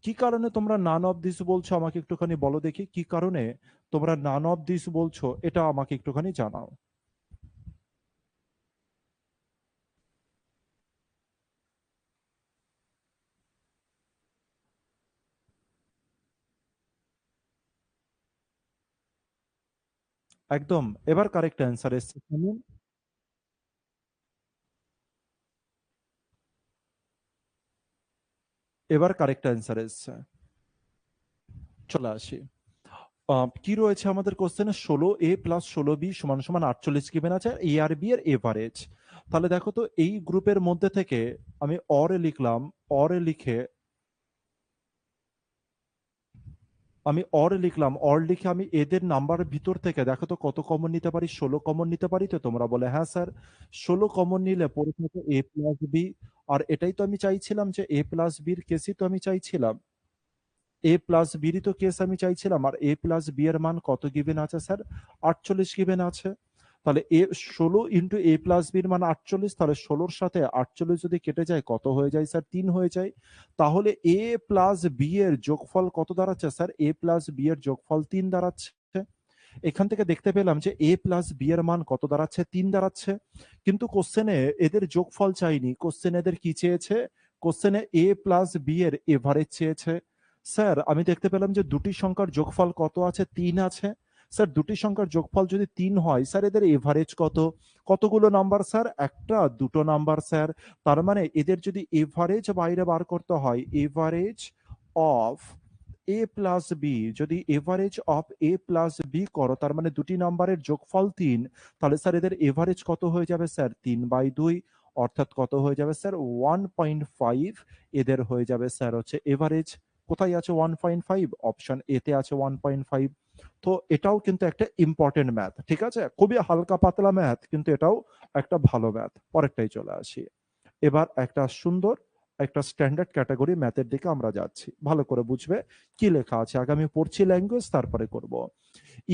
কি কারণে তোমরা নান অফ দিস বলছো আমাকে একটুখানি বলো দেখি, কি কারণে তোমরা নান অফ দিস বলছো এটা আমাকে একটুখানি জানাও। একদম, এবার কারেক্ট অ্যান্সার এসছে শুনুন। এবার কারেক্ট অ্যান্সার এসছে। চলে আসি। কি রয়েছে আমাদের কোশ্চেনে? 16a প্লাস 16b সমান সমান 48 গিভেন আছে, এ আর বি এর এভারেজ। তাহলে দেখো তো এই গ্রুপের মধ্যে থেকে আমি অরে লিখলাম। অরে লিখে অর লিখে আমি এদের নাম্বারের ভিতর থেকে দেখো তো কত কমন নিতে পারি। 16 কমন নিতে পারি তো? তোমরা বলে হ্যাঁ স্যার। 16 কমন নিলে পরে থাকে এ প্লাস বি। আর এটাই তো আমি চাইছিলাম, যে এ প্লাস বির কেসই তো আমি চাইছিলাম। এ প্লাস বিরই তো কেস আমি চাইছিলাম। আর এ প্লাস বি এর মান কত গিভেন আছে স্যার? 48 গিভেন আছে। তাহলে 16 এ প্লাস বির মান 48, তাহলে 16-র সাথে 48 যদি কেটে যায় কত হয়ে যায় স্যার? 3 হয়ে যায়। তাহলে এ প্লাস বি এর যোগফল কত দাঁড়াচ্ছে স্যার? এ প্লাস বি এর যোগফল 3 দাঁড়াচ্ছে। এখান থেকে দেখতে পেলাম যে এ প্লাস বি এর মান কত দাঁড়াচ্ছে? 3 দাঁড়াচ্ছে। কিন্তু কোশ্চেনে এদের যোগফল চাইনি, কোশ্চেনে এদের কি চেয়েছে? কোশ্চেনে এ প্লাস বি এর এভারেজ চেয়েছে। স্যার আমি দেখতে পেলাম যে দুটি সংখ্যার যোগফল কত আছে? 3 আছে। স্যার দুটি সংখ্যার যোগফল যদি 3 হয়, স্যার এদের এভারেজ কত? কতগুলো নাম্বার স্যার? একটা, দুটো নাম্বার স্যার। তার মানে এদের যদি এভারেজ বাইরে বার করতে হয়, average of A plus B, যদি average of A plus B করো, তার মানে দুটি নাম্বারের যোগফল 3। তাহলে স্যার এদের এভারেজ কত হয়ে যাবে স্যার? 3/2। অর্থাৎ কত হয়ে যাবে স্যার? 1.5 এদের হয়ে যাবে স্যার হচ্ছে এভারেজ। কোথায় আছে 1.5? অপশন এ তে আছে 1.5। তো এটাও কিন্তু একটা ইম্পর্টেন্ট ম্যাথ, ঠিক আছে? খুবই হালকা পাতলা ম্যাথ, কিন্তু এটাও একটা ভালো ম্যাথ। পরেরটাই চলে আসি। এবার একটা সুন্দর একটা স্ট্যান্ডার্ড ক্যাটাগরি ম্যাথের দিকে আমরা যাচ্ছি। ভালো করে বুঝবে কি লেখা আছে। আগে আমি পড়ছি ল্যাঙ্গুয়েজ, তারপরে করব।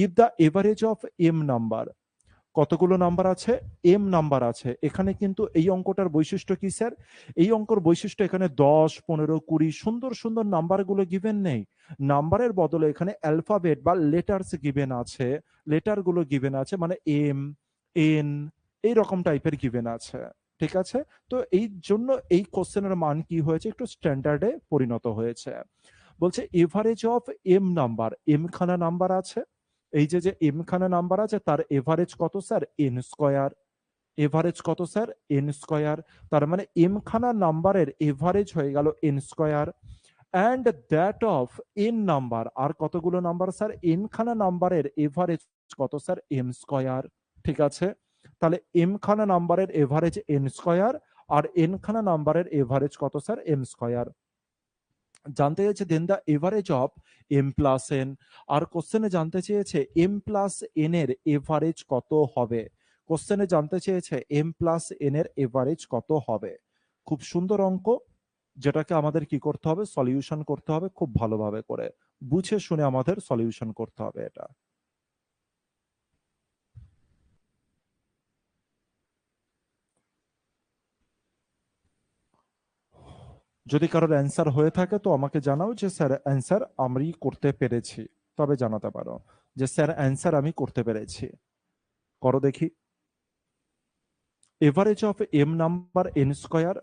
If the average of M number, কতগুলো নাম্বার আছে? এম নাম্বার আছে। এখানে কিন্তু এই অঙ্কটার বৈশিষ্ট্য কি স্যার? এই অঙ্কর বৈশিষ্ট্য এখানে 10, 15, 20 সুন্দর সুন্দর নাম্বারগুলো গিভেন নেই। নাম্বারের বদলে এখানে অ্যালফাবেট বা লেটার্স গিভেন আছে। লেটারগুলো গিভেন আছে, মানে এম, এন, এই রকম টাইপের গিভেন আছে। ঠিক আছে? তো এই জন্য এই কোশ্চেনের মান কি হয়েছে? একটু স্ট্যান্ডার্ডে পরিণত হয়েছে। বলছে average of M number, M খানা নাম্বার আছে। এই যে যে এম খানা নাম্বার আছে তার এভারেজ কত স্যার? N square. এভারেজ কত স্যার? N square. তার মানে এম খানা নাম্বারের এভারেজ হয়ে গেল N square. And that of N number, আর কতগুলো নাম্বার স্যার? এন খানা নাম্বারের এভারেজ কত স্যার? M square. ঠিক আছে? তাহলে এম খানা নাম্বারের এভারেজ এন স্কয়ার, আর এন খানা নাম্বারের এভারেজ কত স্যার? M square. জানতে চেয়েছে then the average of M plus N, আর কোশ্চেনে জানতে চেয়েছে এম প্লাস এন এর এভারেজ কত হবে। কোশ্চেনে জানতে চেয়েছে এম প্লাস এন এর এভারেজ কত হবে। খুব সুন্দর অঙ্ক, যেটাকে আমাদের কি করতে হবে, সলিউশন করতে হবে খুব ভালোভাবে করে, বুঝে শুনে আমাদের সলিউশন করতে হবে এটা। যদি কারোর অ্যান্সার হয়ে থাকে তো আমাকে জানাও যে স্যার অ্যান্সার আমি করতে পেরেছি, তবে জানাতে পারো যে স্যার অ্যান্সার আমি করতে পেরেছি। করো দেখি। Average of M number N square,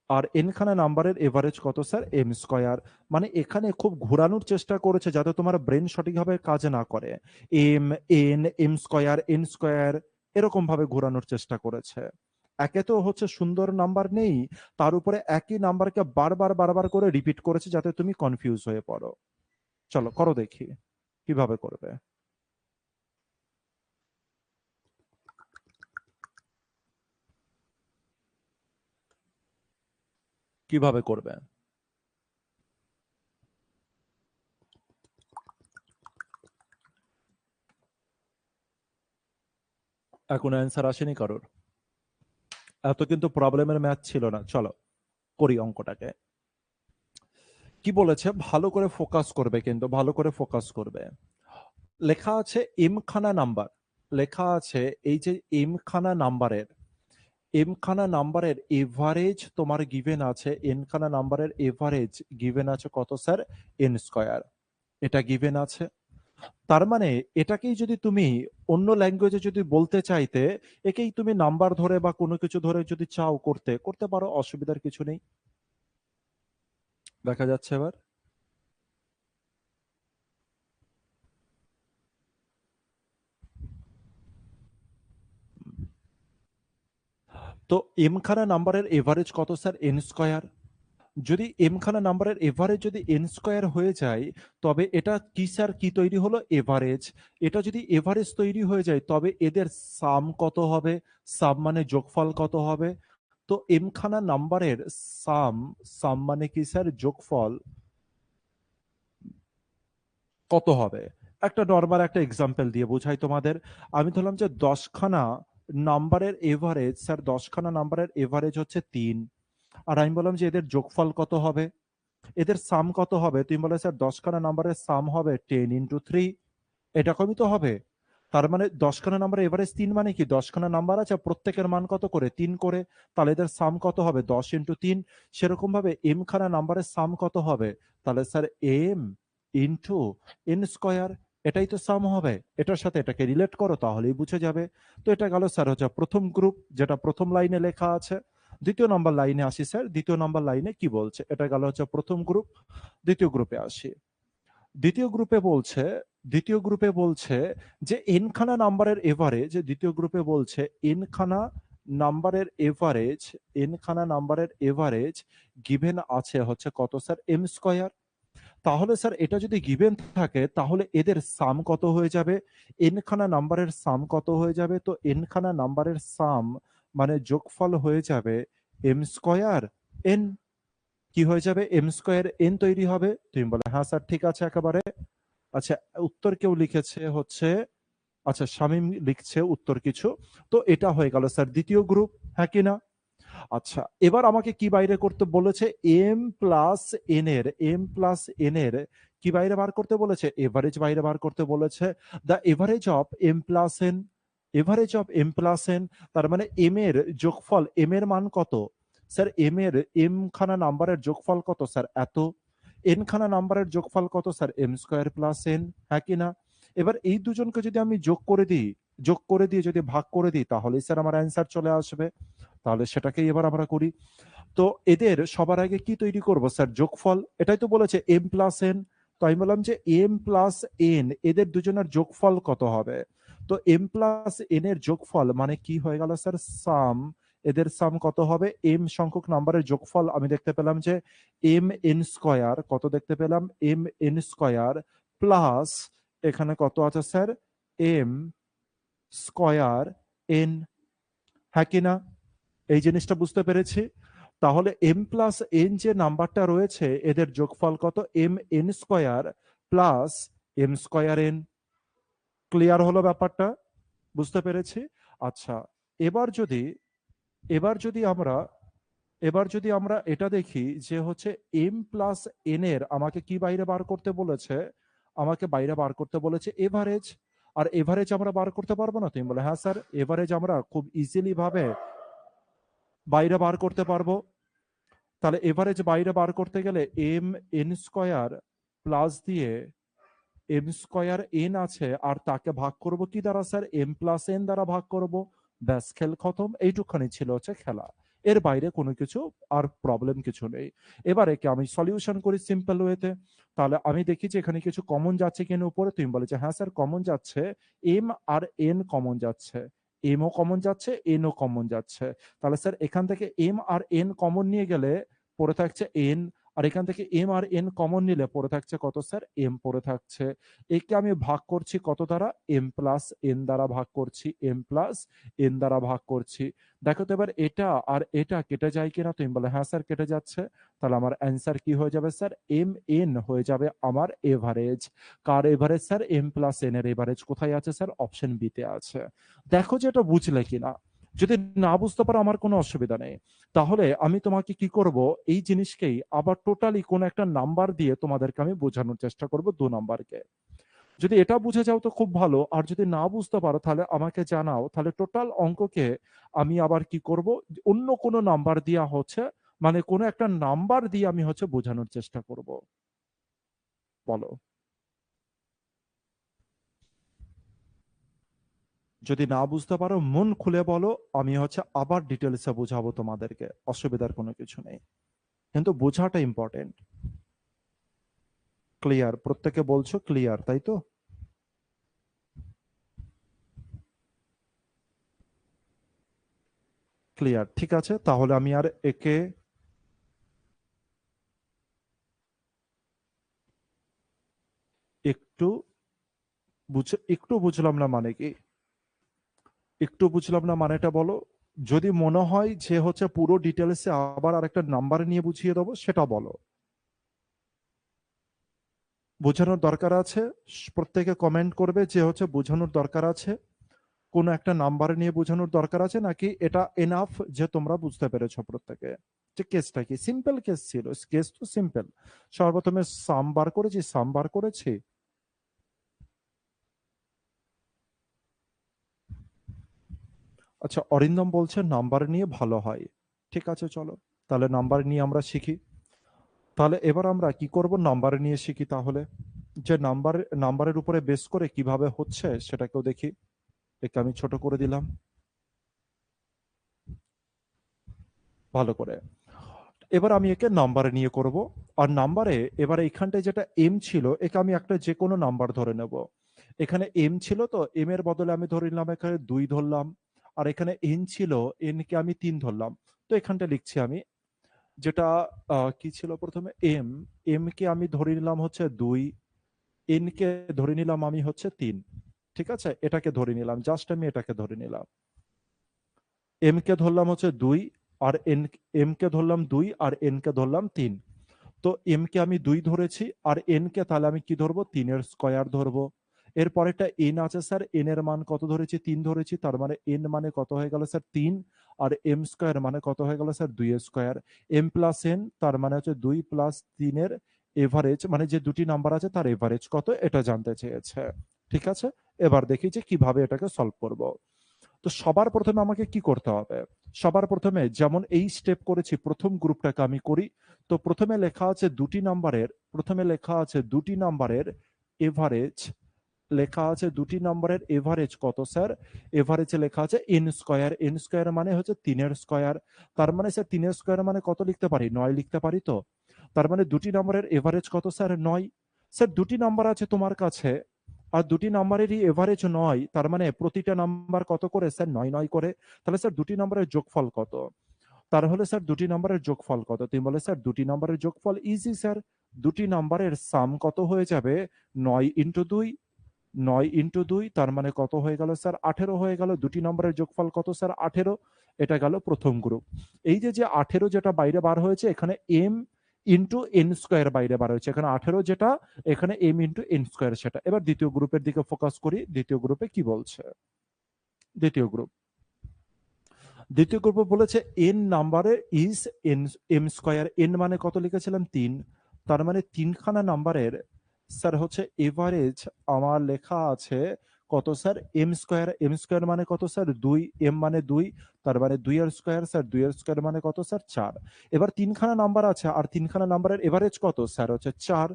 আর এন খানা নাম্বারের এভারেজ কত স্যার, এম স্কয়ার। মানে এখানে খুব ঘোরানোর চেষ্টা করেছে যাতে তোমার ব্রেন সঠিকভাবে কাজ না করে। M, N, M square, N square, এরকম ভাবে ঘোরানোর চেষ্টা করেছে। একে তো হচ্ছে সুন্দর নাম্বার নেই, তার উপরে একই নাম্বারকে বারবার বারবার করে রিপিট করেছে যাতে তুমি কনফিউজ হয়ে পড়ো। চলো করো দেখি কিভাবে করবে। কিভাবে করবে? এখন অ্যান্সার আসেনি কারোর? এত কিন্তু প্রবলেমের ম্যাথ ছিল না। চলো করি অঙ্কটাকে। কি বলেছে, ভালো করে ফোকাস করবে, কিন্তু ভালো করে ফোকাস করবে। লেখা আছে এম খানা নাম্বার, লেখা আছে এই যে এম খানা নাম্বারের এভারেজ তোমার গিভেন আছে, এন খানা নাম্বারের এভারেজ গিভেন আছে কত স্যার, এন স্কয়ার। এটা গিভেন আছে। তার মানে এটাকেই যদি তুমি অন্য ল্যাঙ্গুয়েজে যদি বলতে চাইতে, একেই তুমি নাম্বার ধরে বা কোনো কিছু ধরে যদি চাও করতে করতে পারো, অসুবিধার কিছু নেই। দেখা যাচ্ছে এবার। তো এম খানা নাম্বারের এভারেজ কত স্যার, এন স্কয়ার। যদি এম খানা নাম্বারের এভারেজ যদি এন স্কয়ার হয়ে যায়, তবে এটা কি স্যার, কি তৈরি হলো, এভারেজ। এটা যদি এভারেজ তৈরি হয়ে যায় তবে এদের সাম কত হবে, সাম মানে যোগফল কত হবে। তো এম খানা নাম্বারের সাম, সাম মানে কি স্যার, যোগফল কত হবে। একটা নর্মাল একটা এক্সাম্পল দিয়ে বোঝাই তোমাদের। আমি ধরলাম যে 10খানা নাম্বারের এভারেজ স্যার, 10খানা নাম্বারের এভারেজ হচ্ছে 3, আর আমি বললাম যে এদের যোগফল কত হবে, এদের সাম কত হবে। তুমি বলে স্যার 10খানা নাম্বারের সাম হবে 10 × 3, এরকমই তো হবে। তার মানে 10খানা নাম্বার এভারেজ 3 মানে কি, 10খানা নাম্বার আছে প্রত্যেকের মান কত করে, 3 করে। তাহলে এদের সাম কত হবে, 10 × 3। সেরকম ভাবে এম খানা নাম্বারের সাম কত হবে, তাহলে sir M into N square, এটাই তো সাম হবে। এটার সাথে এটাকে রিলেট করো তাহলেই বুঝে যাবে। তো এটা গেল স্যার হচ্ছে প্রথম গ্রুপ, যেটা প্রথম লাইনে লেখা আছে। দ্বিতীয় নম্বর লাইনে আসি স্যার, দ্বিতীয় নম্বর লাইনে কি বলছে, এটা গেল হচ্ছে প্রথম গ্রুপ। দ্বিতীয় গ্রুপে আসি। দ্বিতীয় গ্রুপে বলছে, দ্বিতীয় গ্রুপে বলছে যে এন খানা নাম্বারের এভারেজ, দ্বিতীয় গ্রুপে বলছে এন খানা নাম্বারের এভারেজ, এন খানা নাম্বারের এভারেজ গিভেন আছে হচ্ছে কত স্যার, এম স্কয়ার। তাহলে স্যার এটা যদি গিভেন থাকে তাহলে এদের সাম কত হয়ে যাবে, এন খানা নাম্বারের সাম কত হয়ে যাবে। তো এন খানা নাম্বারের সাম মানে যোগফল হয়ে যাবে এম স্কয়ার এন। কি হয়ে যাবে, এম স্কয়ার এন তৈরি হবে। তুমি বলে হ্যাঁ স্যার ঠিক আছে একেবারে। আচ্ছা, উত্তর কেউ লিখেছে হচ্ছে, আচ্ছা শামীম লিখছে উত্তর কিছু। তো এটা হয়ে গেল স্যার দ্বিতীয় গ্রুপ, হ্যাঁ কি না। আচ্ছা এবার আমাকে কি বাইরে করতে বলেছে, এম প্লাস এন এর, এম প্লাস এন এর কি বাইরে বার করতে বলেছে, এভারেজ বাইরে বার করতে বলেছে। The average of M plus N, average of M plus N. তার মানে এম এর যোগফল, এম এর মান কত স্যার, এম এর এম খানা নাম্বারের যোগফল কত স্যার, এত। এন খানা নাম্বারের যোগফল কত sir, M square plus N, হ্যাঁ কি না। এবার এই দুজনকে যদি আমি যোগ করে দিই, যোগ করে দিয়ে যদি ভাগ করে দিই তাহলে স্যার আমার অ্যান্সার চলে আসবে। তাহলে সেটাকেই এবার আমরা করি। তো এদের সবার আগে কি তৈরি করব স্যার, যোগফল। এটাই তো বলেছে এম প্লাস এন। তো আমি বললাম যে এম প্লাস এন এদের দুজনের যোগফল কত হবে। তো এম প্লাস এন এর যোগফল মানে কি হয়ে গেল স্যার, সাম। এদের সাম কত হবে, এম সংখ্যক নাম্বারের যোগফল আমি দেখতে পেলাম যে এম এন স্কয়ার, কত দেখতে পেলাম, এম এন স্কয়ার প্লাস এখানে কত আছে স্যার, এম স্কয়ার এন, হ্যাঁ কিনা। এই জিনিসটা বুঝতে পেরেছি। তাহলে এম প্লাস এন যে নাম্বারটা রয়েছে এদের যোগফল কত? M N square plus M square N. Clear হলো ব্যাপারটা? বুঝতে পেরেছি। আচ্ছা, এবার যদি এবার যদি আমরা এবার যদি আমরা এটা দেখি যে হচ্ছে এম প্লাস এন এর আমাকে কি বাইরে বার করতে বলেছে? আমাকে বাইরে বার করতে বলেছে এভারেজ। আর এভারেজ আমরা বার করতে পারবো না? তুমি বলে হ্যাঁ স্যার, এভারেজ আমরা খুব ইজিলি ভাবে বাইরে বার করতে পারবো। তাহলে এভারেজ বাইরে বার করতে গেলে এম এন স্কোয়ার প্লাস দিয়ে এম স্কোয়ার এন আছে আর তাকে ভাগ করব কি দ্বারা স্যার? এম প্লাস এন দ্বারা ভাগ করব। ব্যাস, খেল খতম। এইটুখানি ছিল হচ্ছে খেলা, এর বাইরে কোনো কিছু আর প্রবলেম কিছু নেই। এবার একে আমি সলিউশন করি সিম্পল ওয়েতে। তাহলে আমি দেখি যে এখানে কিছু কমন যাচ্ছে কিনা উপরে। তুমি বলে যে হ্যাঁ স্যার কমন যাচ্ছে, এম আর এন কমন যাচ্ছে, এমও কমন যাচ্ছে, এনও কমন যাচ্ছে। তাহলে স্যার এখান থেকে এম আর এন কমন নিয়ে গেলে পড়ে থাকছে এন, আর এখান থেকে এম আর এন কমন নিলে পড়ে থাকছে কত স্যার? এম পড়ে থাকছে। একে আমি ভাগ করছি কত দ্বারা? এম প্লাস এন দ্বারা ভাগ করছি, এম প্লাস এন দ্বারা ভাগ করছি। দেখো তো এবার এটা আর এটা কেটে যায় কিনা? তুমি বলে হ্যাঁ স্যার কেটে যাচ্ছে। তাহলে আমার অ্যান্সার কি হয়ে যাবে স্যার? এম এন হয়ে যাবে আমার এভারেজ। কার average sir? M plus N এর এভারেজ কোথায় আছে স্যার? অপশন বি তে আছে। দেখো যে এটা বুঝলে কিনা। যদি না বুঝতে পারো আমার কোনো অসুবিধা নেই। তাহলে আমি তোমাকে কি করব, এই জিনিসকেই আবার টোটালি কোন একটা নাম্বার দিয়ে তোমাদেরকে আমি বোঝানোর চেষ্টা করব, 2 নাম্বারকে। যদি এটা বুঝে যাও তো খুব ভালো, আর যদি না বুঝতে পারো তাহলে আমাকে জানাও। তাহলে টোটাল অঙ্ককে আমি আবার কি করব, অন্য কোনো নাম্বার দিয়া হচ্ছে, মানে কোনো একটা নাম্বার দিয়ে আমি হচ্ছে বোঝানোর চেষ্টা করব। বলো, যদি না বুঝতে পারো মন খুলে বলো, আমি হচ্ছে আবার ডিটেলসে বোঝাবো তোমাদেরকে, অসুবিধার কোনো কিছু নেই। কিন্তু বোঝাটা ইম্পর্টেন্ট। ক্লিয়ার? প্রত্যেকে বলছো ক্লিয়ার, তাই তো? ক্লিয়ার, ঠিক আছে। তাহলে আমি আর একে একটু একটু বুঝলাম না মানে কি? একটু বুঝলাম না মানেটা বলো। যদি মনে হয় যে হচ্ছে পুরো ডিটেলসে আবার আরেকটা নাম্বার নিয়ে বুঝিয়ে দেবো, সেটা বলো। বোঝানোর দরকার আছে? প্রত্যেকে কমেন্ট করবে যে হচ্ছে বোঝানোর দরকার আছে, কোনো একটা নাম্বার নিয়ে বোঝানোর দরকার আছে, নাকি এটা এনাফ যে তোমরা বুঝতে পেরেছো প্রত্যেকে? যে কেসটা কি সিম্পল কেস ছিল, কেস তো সিম্পল। সর্বপ্রথমে সাম বার করেছি, সাম বার করেছি। আচ্ছা, অরিন্দম বলছে নাম্বার নিয়ে ভালো হয়। ঠিক আছে, চলো তাহলে নাম্বার নিয়ে আমরা শিখি। তাহলে এবার আমরা কি করব, নাম্বার নিয়ে শিখি তাহলে। যে নাম্বারের উপরে বেস করে কিভাবে হচ্ছে সেটাকেও দেখি। একে আমি ছোট করে দিলাম ভালো করে। এবার আমি একে নাম্বারে নিয়ে করব। আর নাম্বারে এবার এইখানটায় যেটা এম ছিল, একে আমি একটা যে কোনো নাম্বার ধরে নেব। এখানে এম ছিল, তো এম এর বদলে আমি ধরে নিলাম এখানে 2 ধরলাম। আর এখানে এন ছিল, এন কে আমি 3 ধরলাম। তো এখানটা লিখছি আমি, যেটা কি ছিল প্রথমে? এম, এম কে আমি ধরে নিলাম হচ্ছে 2, এন কে ধরে নিলাম আমি হচ্ছে 3। ঠিক আছে, এটাকে ধরে নিলাম, জাস্ট আমি এটাকে ধরে নিলাম। এম কে ধরলাম হচ্ছে 2, আর এম কে ধরলাম 2 আর এন কে ধরলাম 3। তো এম কে আমি 2 ধরেছি, আর এন কে তাহলে আমি কি ধরবো? 3 এর স্কয়ার ধরবো। এরপর একটা এন আছে স্যার, এন এর মান কত ধরেছি? 3 ধরেছি। তার মানে এন মানে কত হয়ে গেল স্যার? 3। আর এম স্কয়ার মানে কত হয়ে গেল স্যার? 2 এর স্কয়ার। এম প্লাস এন তার মানে হচ্ছে 2 প্লাস 3 এর এভারেজ, মানে যে দুটি নাম্বার আছে তার এভারেজ কত, এটা জানতে চেয়েছে। ঠিক আছে, এবার দেখি যে কিভাবে এটাকে সলভ করব। তো সবার প্রথমে আমাকে কি করতে হবে? সবার প্রথমে যেমন এই স্টেপ করেছি, প্রথম গ্রুপটাকে আমি করি। তো প্রথমে লেখা আছে দুটি নাম্বারের এভারেজ। লেখা আছে দুটি নাম্বারের এভারেজ কত স্যার? এভারেজে লেখা আছে এন স্কয়ার। এন স্কয়ার মানে হচ্ছে 3 এর স্কয়ার। তার মানে স্যার 3 এর স্কয়ার মানে কত লিখতে পারি? 9 লিখতে পারি তো। তার মানে দুটি নাম্বারের এভারেজ কত স্যার? 9। স্যার দুটি নাম্বার আছে তোমার কাছে, আর দুটি নাম্বারেরই এভারেজ 9, তার মানে প্রতিটা নাম্বার কত করে স্যার? 9 9 করে। তাহলে স্যার দুটি নাম্বারের যোগফল কত? তার হলে স্যার দুটি নাম্বারের যোগফল কত? তুমি বলে স্যার দুটি নাম্বারের যোগফল ইজি স্যার। দুটি নাম্বারের সাম কত হয়ে যাবে? 9 ইন্টু 2। 9 ইন্টু 2 তার মানে কত হয়ে গেল স্যার? 18 হয়ে গেল। দুটি নম্বরের যোগফল কত স্যার? 18। এটা গেল প্রথম গ্রুপ। এই যে 18 যেটা বাইরে বার হয়েছে, এখানে এম ইন্টু এন স্কোয়ার বাইরে বার হয়েছে, এখানে 18 যেটা, এখানে এম ইন্টু এন স্কোয়ার সেটা। এবার দ্বিতীয় গ্রুপের দিকে ফোকাস করি, দ্বিতীয় গ্রুপে কি বলছে। দ্বিতীয় গ্রুপ, দ্বিতীয় গ্রুপ বলেছে এন নাম্বারে is N M square. N মানে কত লিখেছিলাম 3, তার মানে 3খানা নাম্বারের স্যার হচ্ছে এভারেজ আমার লেখা আছে কত sir, M square. M square মানে কত স্যার 2, এম মানে 2, তার মানে 2 এর স্কোয়ার স্যার, 2 এর স্কোয়ার মানে কত স্যার 4। এবার 3খানা নাম্বার আছে, আর 3খানা নাম্বারের এভারেজ কত স্যার হচ্ছে 4।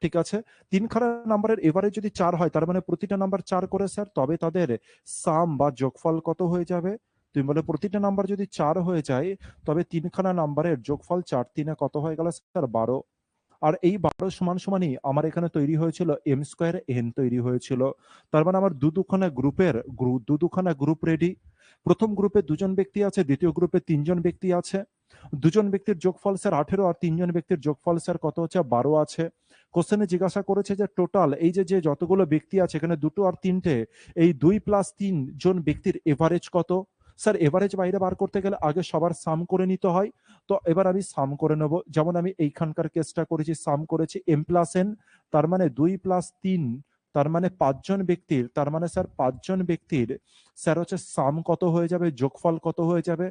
ঠিক আছে, 3খানা নাম্বারের এভারেজ যদি 4 হয়, তার মানে প্রতিটা নাম্বার 4 করে স্যার, তবে তাদের সাম বা যোগফল কত হয়ে যাবে। তুমি বলে প্রতিটা নাম্বার যদি 4 হয়ে যায়, তবে 3খানা নাম্বারের যোগফল 4 3 কত হয়ে গেল স্যার 12। আর এই 12 সমান সমানই আমার এখানে তৈরি হয়েছিল এম স্কোয়ার এন তৈরি হয়েছিল। তার মানে আমার দুখানা গ্রুপের দুখানা গ্রুপ রেডি। প্রথম গ্রুপে 2জন ব্যক্তি আছে, দ্বিতীয় গ্রুপে 3জন ব্যক্তি আছে। 2জন ব্যক্তির যোগফল স্যার 18, আর 3জন ব্যক্তির যোগফল স্যার কত হচ্ছে 12 আছে। কোশ্চেনে জিজ্ঞাসা করেছে যে টোটাল এই যে যতগুলো ব্যক্তি আছে, এখানে 2 আর 3টে, এই 2 + 3 জন ব্যক্তির এভারেজ কত। স্যার এভারেজ বাইরে বার করতে গেলে আগে সবার সাম করে নিতে হয়। তো এবার আমি সাম করে নেব, যেমন আমি এইখানকার কেসটা করেছি, সাম করেছি এম প্লাস এন, তার মানে 2 + 3, তার মানে 5জন ব্যক্তির, তার মানে স্যার 5জন ব্যক্তির স্যার হচ্ছে সাম কত হয়ে যাবে, যোগফল কত হয়ে যাবে।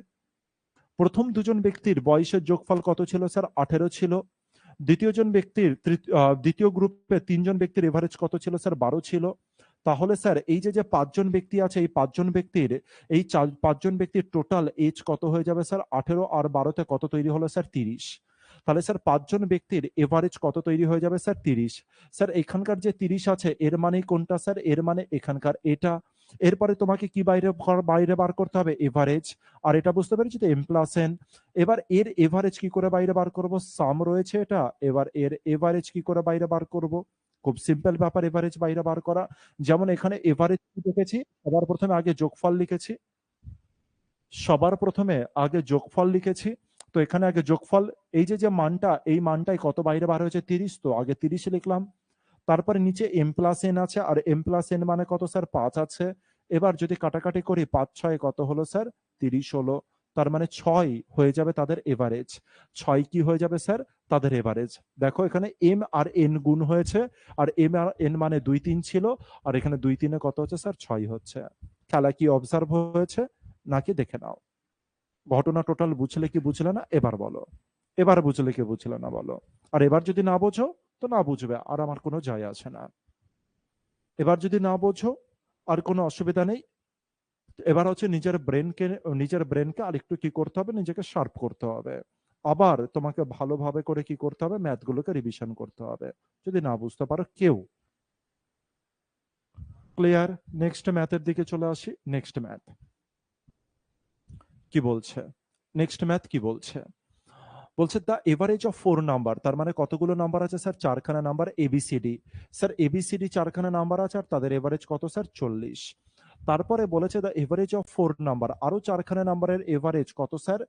প্রথম 2জন ব্যক্তির বয়সের যোগফল কত ছিল স্যার 18 ছিল। দ্বিতীয় গ্রুপে 3জন ব্যক্তির এভারেজ কত ছিল স্যার 12 ছিল। তাহলে স্যার এই যে 5জন ব্যক্তি আছে, এই 5জন ব্যক্তির, এই 5জন ব্যক্তির টোটাল এজ কত হয়ে যাবে স্যার 18 আর 12তে কত তৈরি হলো স্যার 30। তাহলে স্যার 5জন ব্যক্তির এভারেজ কত তৈরি হয়ে যাবে স্যার 30। স্যার এখানকার যে 30 আছে, এর মানে কোনটা স্যার, এর মানে এখানকার এটা। এরপরে তোমাকে কি বাইরে বার করতে হবে, এভারেজ। আর এটা বুঝতে পেরেছি তো, এম প্লাস এন। এবার এর এভারেজ কি করে বাইরে বার করব, সাম রয়েছে এটা, এবার এর এভারেজ কি করে বাইরে বার করব। খুব সিম্পল ব্যাপার এভারেজ বাইরে বার করা। যেমন এখানে এভারেজ লিখেছি, সবার প্রথমে আগে যোগফল লিখেছি, সবার প্রথমে আগে যোগফল লিখেছি। তো এখানে আগে যোগফল, এই যে মানটা, এই মানটাই কত বাইরে বার হয়েছে 30, তো আগে 30 লিখলাম। তারপরে নিচে এম প্লাস এন আছে, আর এম প্লাস এন মানে কত স্যার 5 আছে। এবার যদি কাটাকাটি করি 5 6 কত হলো স্যার 30 হলো। তার মানে 6 হয়ে যাবে তাদের এভারেজ। 6 কি হয়ে যাবে স্যার তাদের এভারেজ। দেখো এখানে এম আর এন গুণ হয়েছে, আর এম আর এন মানে 2 3 ছিল, আর এখানে 2 3 কত হচ্ছে স্যার 6 হচ্ছে। খেলা কি অবজার্ভ হয়েছে নাকি দেখে নাও। ঘটনা টোটাল বুঝলে কি বুঝলে না এবার বলো। এবার বুঝলে কি বুঝলে না বলো। আর এবার যদি না বোঝো তো না বুঝবে, আর আমার কোনো যায় আসে না। এবার যদি না বোঝো আর কোনো অসুবিধা নেই। এবার হচ্ছে নিজের ব্রেনকে আরেকটু কি করতে হবে, নিজেকে শার্প করতে হবে। আবার তোমাকে ভালোভাবে করে কি করতে হবে, ম্যাথগুলোকে রিভিশন করতে হবে, যদি না বুঝতে পারো কেউ। ক্লিয়ার। নেক্সট ম্যাথের দিকে চলে আসি। নেক্সট ম্যাথ কি বলছে, নেক্সট ম্যাথ কি বলছে। বলছে দ্য এভারেজ অফ 4 নাম্বার, তার মানে কতগুলো নাম্বার আছে স্যার, 4খানা নাম্বার এবিসিডি। স্যার এবিসিডি 4খানা নাম্বার আছে, আর তাদের এভারেজ কত স্যার 40। তারপরে বলেছে দ্য এভারেজ অফ 4 নাম্বার, আরো 4খানা নাম্বারের এভারেজ কত স্যার।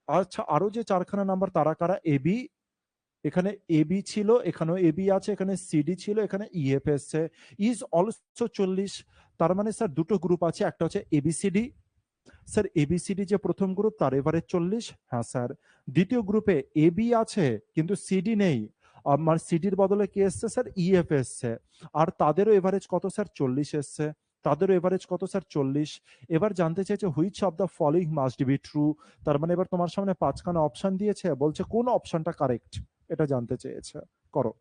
আচ্ছা, আরো যে 4খানা নাম্বার তারা কারা, এবি, এখানে এবি ছিল, এখানেও এবি আছে, এখানে সিডি ছিল, এখানে ইএফ এসছে, ইজ অলসো 40। তার মানে স্যার দুটো গ্রুপ আছে, একটা হচ্ছে এবিসিডি, স্যার এবিসিডি যে প্রথম গ্রুপ তার এভারেজ 40, হ্যাঁ স্যার। দ্বিতীয় গ্রুপে এবি আছে কিন্তু সিডি নেই, আমার সিডির বদলে কি এসছে স্যার ইএফ এসছে, আর তাদেরও এভারেজ কত স্যার 40 এসছে। তাদেরও এভারেজ কত স্যার 40। এবার জানতে চাইছে which of the following must be true. তার মানে এবার তোমার সামনে 5খানা অপশন দিয়েছে, বলছে কোন অপশনটা কারেক্ট, এটা জানতে চেয়েছে। করো।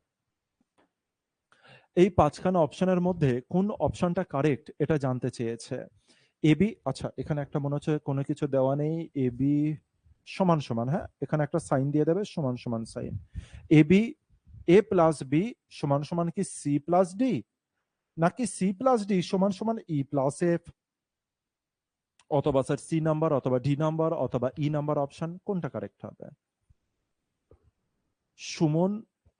এই 5খানা অপশনের মধ্যে কোন অপশনটা কারেক্ট এটা জানতে চেয়েছে। এবি, আচ্ছা এখানে একটা মনে হচ্ছে কোনো কিছু দেওয়া নেই, এবি সমান সমান, হ্যাঁ এখানে একটা সাইন দিয়ে দেবে, সমান সমান সাইন। এবি এ প্লাস বি সমান সমান কি সি প্লাস ডি, নাকি সি প্লাস ডি সমান সমান ই প্লাস এফ, অথবা স্যার সি নাম্বার, অথবা ডি নাম্বার, অথবা ই নাম্বার অপশন, কোনটা কারেক্ট হবে। সুমন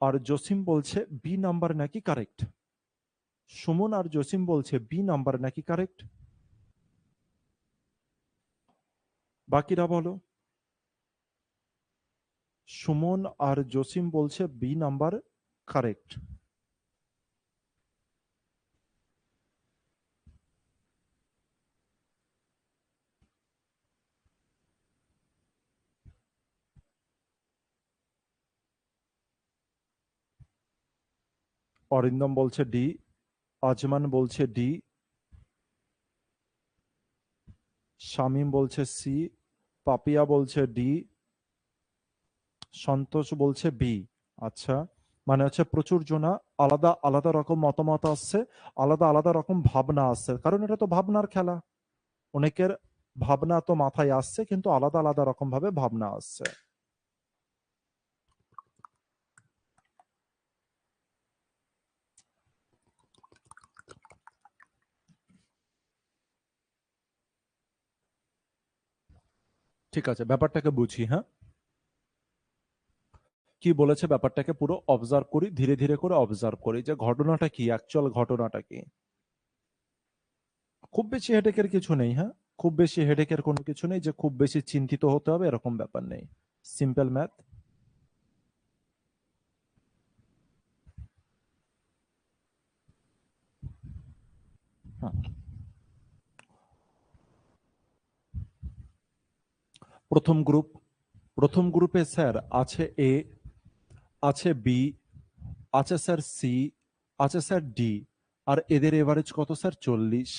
আর জসিম বলছে বি নাম্বার নাকি কারেক্ট। সুমন আর জসিম বলছে বি নাম্বার নাকি কারেক্ট, বাকিরা বলো। সুমন আর জসিম বলছে বি নাম্বার কারেক্ট। অরিন্দম বলছে ডি, আজমান বলছে ডি, শামীম বলছে সি, পাপিয়া বলছে ডি, সন্তোষ বলছে বি। আচ্ছা, মানে হচ্ছে প্রচুর জনা আলাদা আলাদা রকম মতামত আসছে, আলাদা আলাদা রকম ভাবনা আসছে, কারণ এটা তো ভাবনার খেলা। অনেকের ভাবনা তো মাথায় আসছে, কিন্তু আলাদা আলাদা রকম ভাবে ভাবনা আসছে। ঠিক আছে, ব্যাপারটাকে বুঝি। হ্যাঁ, কি বলেছে ব্যাপারটাকে পুরো অবজার্ভ করি, ধীরে ধীরে করে অবজার্ভ করি যে ঘটনাটা কি, অ্যাকচুয়াল ঘটনাটা কি। খুব বেশি হেডেকের কিছু নেই। হ্যাঁ, খুব বেশি হেডেকের কোনো কিছু নেই যে খুব বেশি চিন্তিত হতে হবে, এরকম ব্যাপার নেই। Simple math. হ্যাঁ, প্রথম গ্রুপ, প্রথম গ্রুপে স্যার আছে এ, আছে বি, আছে স্যার সি, আছে স্যার ডি। আর এদের এভারেজ কত স্যার? 40।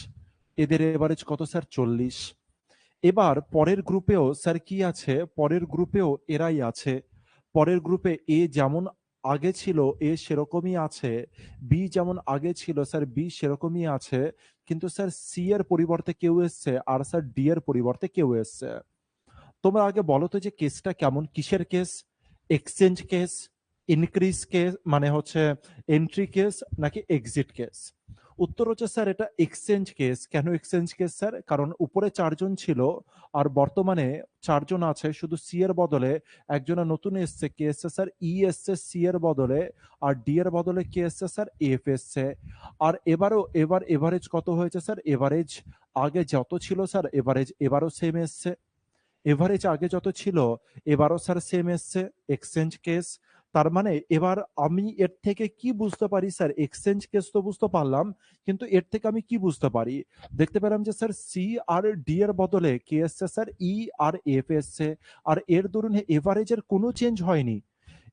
এদের এভারেজ কত স্যার? 40। এবার পরের গ্রুপেও স্যার কি আছে? পরের গ্রুপেও এরাই আছে। পরের গ্রুপে এ যেমন আগে ছিল এ সেরকমই আছে, বি যেমন আগে ছিল স্যার বি সেরকমই আছে, কিন্তু স্যার সি এর পরিবর্তে কেউ এসছে, আর স্যার ডি এর পরিবর্তে কেউ এসছে। তোমরা আগে বলো তো যে কেসটা কেমন, কিসের case? Exchange case, increase case মানে হচ্ছে এন্ট্রি কেস, নাকি এক্সিট কেস? উত্তর হচ্ছে স্যার এটা এক্সচেঞ্জ কেস। কেন এক্সচেঞ্জ কেস স্যার? কারণ উপরে 4 জন ছিল, আর বর্তমানে 4 জন আছে, শুধু সি এর বদলে একজনের নতুন এসছে, কে এসছে স্যার? ই এসছে সি এর বদলে, আর ডি এর বদলে কে এসছে স্যার? এফ এসছে। আর এবার এভারেজ কত হয়েছে স্যার? এভারেজ আগে যত ছিল স্যার এভারেজ এবারও সেম এসছে। এভারেজ আগে যত ছিল এবারও স্যার সেম এসছে। Exchange case. তার মানে এবার আমি এর থেকে কি বুঝতে পারি স্যার? এক্সচেঞ্জ কেস তো বুঝতে পারলাম, কিন্তু এর থেকে আমি কি বুঝতে পারি? দেখতে পেলাম যে স্যার সি আর ডি এর বদলে কি এসছে স্যার? ই আর এফ এসছে। আর এর দরুন এভারেজের কোনো চেঞ্জ হয়নি।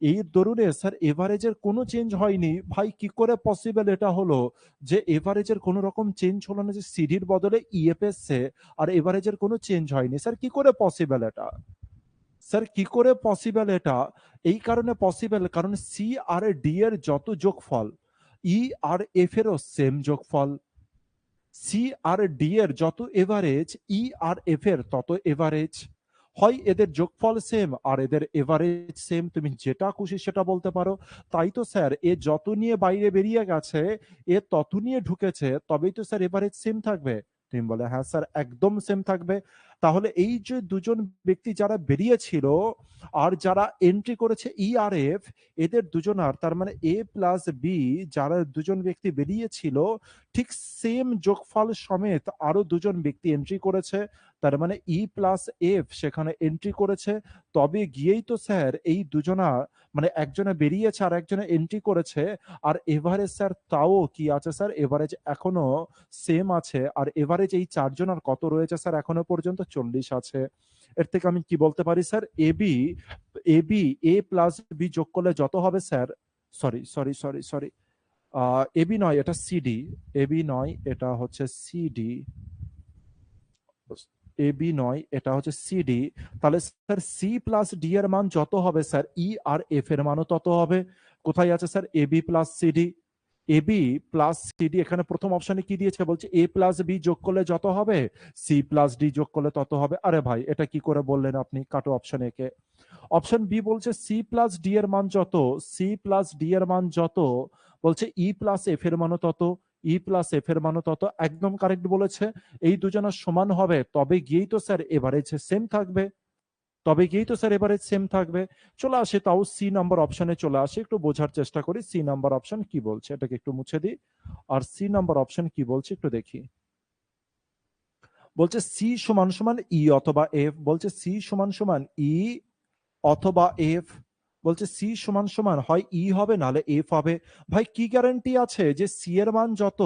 এই দরুনে স্যার এভারেজের কোনো চেঞ্জ হয়নি। ভাই কি করে পসিবল এটা হলো যে এভারেজের কোনো রকম চেঞ্জ হলো না, যে সিডির বদলে ইএফ এসছে আর এভারেজের কোনো চেঞ্জ হয়নি? স্যার কি করে পসিবল এটা? স্যার কি করে পসিবল এটা? এই কারণে পসিবল, কারণ সি আর ডি এর যত যোগফল, ই আর এফ এরও সেম যোগফল। সি আর ডি এর যত এভারেজ, ই আর এফ এর তত এভারেজ। হয় এদের যোগফল সেম আর এদের এভারেজ সেম, তুমি যেটা খুশি সেটা বলতে পারো। তাই তো স্যার এ যত নিয়ে বাইরে বেরিয়ে গেছে, এ তত নিয়ে ঢুকেছে, তবেই তো স্যার এভারেজ সেম থাকবে। তুমি বলে হ্যাঁ স্যার একদম সেম থাকবে। তাহলে এই যে দুজন ব্যক্তি যারা বেরিয়েছিল আর যারা এন্ট্রি করেছে ই আর এফ, এদের দুজনার তার মানে এ প্লাস বি, যারা দুজন ব্যক্তি বেরিয়েছিল, ঠিক সেম যোগফল সমেত আরো দুজন ব্যক্তি এন্ট্রি করেছে। তার মানে ই প্লাস এফ সেখানে এন্ট্রি করেছে। তবে গিয়েই তো স্যার এই দুজনা, মানে একজনে বেরিয়েছে আর একজনে এন্ট্রি করেছে। আর এভারেজ স্যার তাও কি আছে স্যার? এভারেজ এখনো সেম আছে। আর এভারেজ এই 4 জনের কত রয়েছে স্যার? এখনো পর্যন্ত 40 আছে। এর থেকে আমি কি বলতে পারি স্যার? এবি এ প্লাস বি যোগ করলে যত হবে স্যার, সরি, এবি নয়, এটা সিডি। এবি নয়, এটা হচ্ছে সিডি। এবি নয়, এটা হচ্ছে সিডি। তাহলে স্যার সি প্লাস ডি এর মান যত হবে স্যার, ই আর এফ এর মানও তত হবে। কোথায় আছে sir AB plus CD? AB plus CD, এখানে প্রথম অপশনে কি দিয়েছে? বলছে এ প্লাস বি যোগ করলে যত হবে, সি প্লাস ডি যোগ করলে তত হবে। আরে ভাই এটা কি করে বললেন আপনি? কাটো অপশন এ কে। অপশন বি বলছে সি প্লাস ডি এর মান যত, সি প্লাস ডি এর মান যত, বলছে ই প্লাস এফ এর মানও তত, ই প্লাস এফ এর মানও তত। একদম কারেক্ট বলেছে। এই দুজনের সমান হবে তবে গিয়েই তো স্যার এভারেজ সেম থাকবে। তবে গিয়েই তো স্যার এভারেজ সেম থাকবে। চলে আসে তাও সি নাম্বার অপশনে চলে আসে, একটু বোঝার চেষ্টা করি সি নাম্বার অপশন কি বলছে। এটাকে একটু মুছে দিই। আর সি নাম্বার অপশন কি বলছে একটু দেখি। বলছে সি সমান সমান ই অথবা এফ। বলছে সি সমান সমান ই অথবা এফ। বলছে সি সমান সমান হয় ই হবে নাহলে এফ হবে। ভাই কি গ্যারান্টি আছে যে সি এর মান যত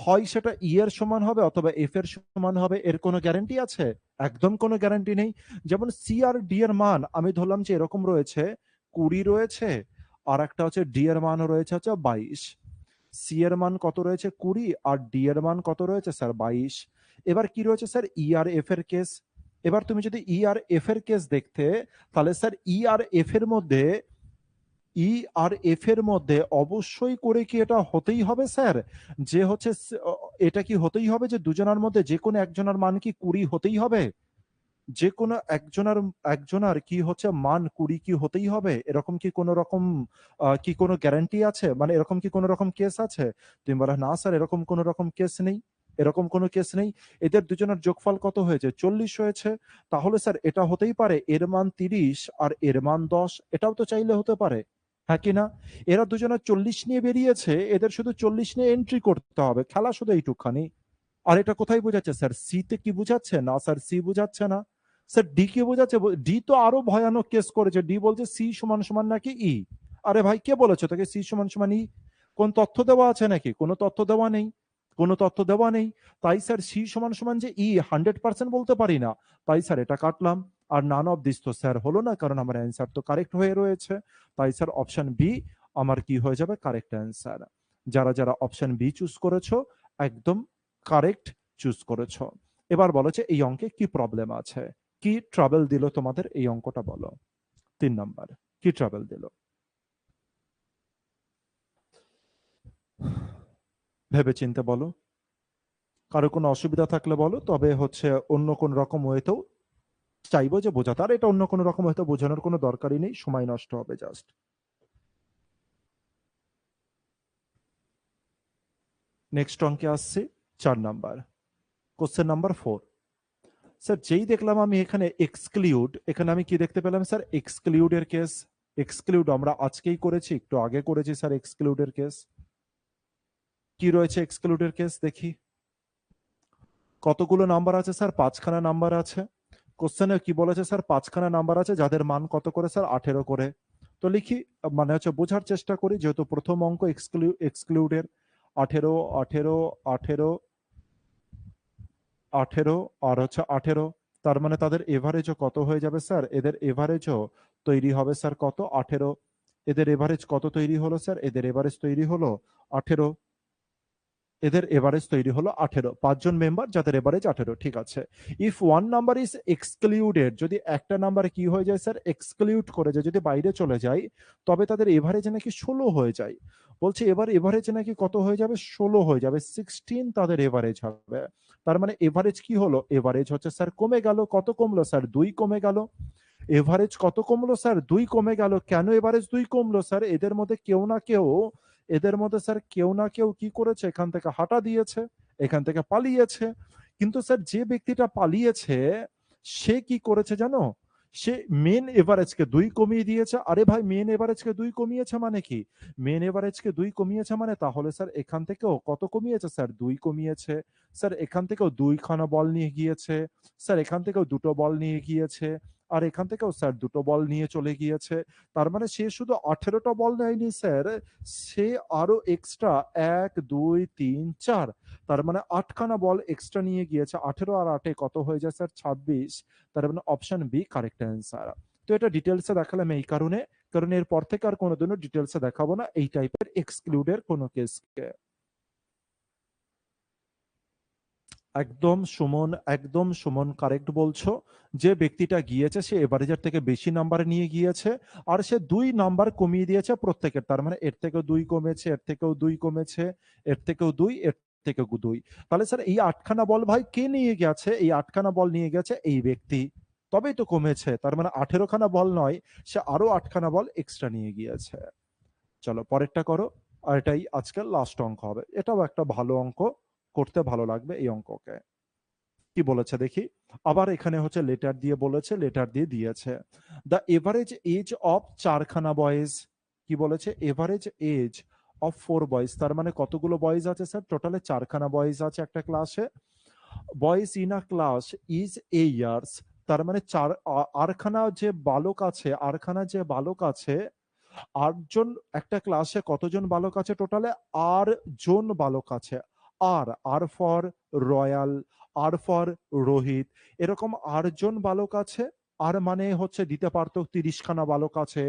হয় সেটা ই এর সমান হবে অথবা এফ এর সমান হবে? এর কোনো গ্যারান্টি আছে? একদম কোনো গ্যারান্টি নেই। যেমন সি আর ডি এর মান আমি ধরলাম যে এরকম রয়েছে, 20 রয়েছে, আর একটা হচ্ছে ডি এর মান রয়েছে হচ্ছে 22, সি এর মান কত রয়েছে 20, আর ডি এর মান কত রয়েছে স্যার 22। এবার কি রয়েছে স্যার ই আর এফ এর কেস। এবার তুমি যদি ই আর এফ এর কেস দেখতে, তাহলে স্যার ই আর এফ এর মধ্যে ই আর এফ এর মধ্যে অবশ্যই করে কি এটা হতেই হবে স্যার, যে হচ্ছে এটা কি হতেই হবে যে দুজনের মধ্যে যে কোনো একজনের মান কি 20 হতেই হবে, যে কোনো একজনের কি হচ্ছে মান 20 কি হতেই হবে, এরকম কি কোনো রকম কি কোনো গ্যারান্টি আছে, মানে এরকম কি কোনো রকম কেস আছে? তুমি বলো না স্যার এরকম কোনো রকম কেস নেই, এরকম কোনো কেস নেই। এদের দুজনের যোগফল কত হয়েছে 40 হয়েছে, তাহলে স্যার এটা হতেই পারে এর মান 30 আর এর মান 10, এটাও তো চাইলে হতে পারে, হ্যাঁ কি না? এরা দুজনের 40 নিয়ে বেরিয়েছে, এদের শুধু 40 নিয়ে এন্ট্রি করতে হবে, খেলা শুধু এইটুকখানি। আর এটা কোথায় বোঝাচ্ছে স্যার, সি তে কি বোঝাচ্ছে না স্যার, সি বোঝাচ্ছে না স্যার, ডি কে বোঝাচ্ছে। ডি তো আরো ভয়ানক কেস করেছে, ডি বলছে সি সমান সমান নাকি ই। আরে ভাই কে বলেছে তোকে সি সমান সমান ই? কোন তথ্য দেওয়া আছে নাকি? কোনো তথ্য দেওয়া নেই, কোনো তথ্য দেওয়া নেই। তাই স্যার সি সমান সমান যে ই 100% বলতে পারি না, তাই স্যার এটা কাটলাম। আর নান অফ দিস তো স্যার হলো না, কারণ আমার অ্যান্সার তো কারেক্ট হয়ে রয়েছে। তাই স্যার অপশন বি আমার কি হয়ে যাবে কারেক্ট অ্যান্সার। যারা যারা অপশন বি চুজ করেছো একদম কারেক্ট চুজ করেছো। এবার বলো যে এই অঙ্কে কি প্রবলেম আছে, কি ট্রাবল দিল তোমাদের এই অঙ্কটা, বলো 3 নাম্বার কি ট্রাবল দিল, ভেবে চিন্তে বলো। কারো কোনো অসুবিধা থাকলে বলো, তবে হচ্ছে অন্য কোন রকম ওয়েতেও চাইবো যে বোঝাতে, আর এটা অন্য কোনো রকম হয়তো বোঝানোর কোনো দরকারই নেই, সময় নষ্ট হবে জাস্ট। নেক্সট অঙ্কে আসছে 4 নাম্বার, কোশ্চেন নাম্বার 4। স্যার যেই দেখলাম আমি এখানে এক্সক্লুড, এখানে আমি কি দেখতে পেলাম স্যার এক্সক্লুডের কেস। এক্সক্লুড আমরা আজকেই করেছি, একটু আগে করেছি স্যার এক্সক্লুডের কেস। কি রয়েছে এক্সক্লুডের কেস দেখি, কতগুলো নাম্বার আছে স্যার 5খানা নাম্বার আছে। কোশ্চেনে কি বলেছে স্যার 5খানা নাম্বার আছে যাদের মান কত করে স্যার 18 করে। তো লিখি, মানে হচ্ছে বোঝার চেষ্টা করি, যেহেতু প্রথম অঙ্ক এক্সক্লুডের 18 18 18 18 আর হচ্ছে 18, তার মানে তাদের এভারেজও কত হয়ে যাবে স্যার, এদের এভারেজও তৈরি হবে স্যার কত 18। এদের এভারেজ কত তৈরি হলো স্যার, এদের এভারেজ তৈরি হলো 18, এদের এভারেজ তৈরি হলো 18, 5জন মেম্বার যাদের এভারেজ 18, ঠিক আছে। If one number is excluded, যদি একটা নাম্বার কি হয়ে যায় স্যার এক্সক্লুড করে যায়, যদি বাইরে চলে যায়, তবে তাদের এভারেজ নাকি 16 হয়ে যায়। বলছে এবার এভারেজ নাকি কত হয়ে যাবে 16 হয়ে যাবে, 16 তাদের এভারেজ হবে। তার মানে এভারেজ কি হলো, এভারেজ হচ্ছে স্যার কমে গেল, কত কমলো স্যার 2 কমে গেল। এভারেজ কত কমলো স্যার 2 কমে গেল, কেন এভারেজ 2 কমলো স্যার, এদের মধ্যে কেউ না কেউ, এদের মধ্যে স্যার কেউ না কেউ কি করেছে, এখান থেকে হাঁটা দিয়েছে, এখান থেকে পালিয়েছে। কিন্তু স্যার যে ব্যক্তিটা পালিয়েছে সে কি করেছে জানো, সে মেন এভারেজকে 2 কমিয়ে দিয়েছে। আরে ভাই মেন এভারেজকে 2 কমিয়েছে মানে কি, মেন এভারেজকে 2 কমিয়েছে মানে তাহলে স্যার এখান থেকেও কত কমিয়েছে স্যার 2 কমিয়েছে। স্যার এখান থেকেও 2খানা বল নিয়ে গিয়েছে, স্যার এখান থেকেও 2টো বল নিয়ে গিয়েছে, আর এখান থেকেও স্যার 2টো বল নিয়ে চলে গিয়েছে। তার মানে সে শুধু 18টা বল নেয়নি স্যার, সে আরো এক্সট্রা 1 2 3 4, তার মানে 8খানা বল এক্সট্রা নিয়ে গিয়েছে। 18 আর 8 কত হয়ে যায় স্যার 26, তার মানে অপশন বি কারেক্ট অ্যান্সার। তো এটা ডিটেলসে দেখালাম এই কারণে, কারণ এরপর থেকে আর কোনোদিনও ডিটেলসে দেখাবো না এই টাইপের এক্সক্লুডের কোনো কেসকে। একদম সুমন, একদম সুমন কারেক্ট বলছো। যে ব্যক্তিটা গিয়েছে সে এভারেজের থেকে বেশি নাম্বার নিয়ে গিয়েছে, আর সে 2 নাম্বার কমিয়ে দিয়েছে প্রত্যেকের, তার মানে এর থেকেও 2 কমেছে, এর থেকেও 2 কমেছে, এর থেকেও 2, এর থেকেও 2। তাহলে স্যার এই 8খানা বল ভাই কে নিয়ে গেছে, এই 8খানা বল নিয়ে গেছে এই ব্যক্তি, তবেই তো কমেছে। তার মানে 18খানা বল নয়, সে আরো 8খানা বল এক্সট্রা নিয়ে গিয়েছে। চলো পরেরটা করো, আর এটাই আজকের লাস্ট অঙ্ক হবে, এটাও একটা ভালো অঙ্ক, করতে ভালো লাগবে এই অঙ্ককে। কি বলেছে দেখি, আবার এখানে হচ্ছে লেটার দিয়ে বলেছে, লেটার দিয়ে দিয়েছে। দ্য এভারেজ এজ অফ 4খানা বয়েজ, কি বলেছে এভারেজ এজ অফ 4 বয়েজ, তার মানে কতগুলো বয়েজ আছে স্যার, টোটালে 4খানা বয়েজ আছে একটা ক্লাসে। Boys in a class is a years, তার মানে আরখানা যে বালক আছে, আরখানা যে বালক আছে, 8জন, একটা ক্লাসে কতজন বালক আছে টোটালে 8 জন বালক আছে। আর R for Royal, R for Rohit, এরকম 8জন বালক আছে। আর মানে হচ্ছে দিতে পারতো 30খানা বালক আছে,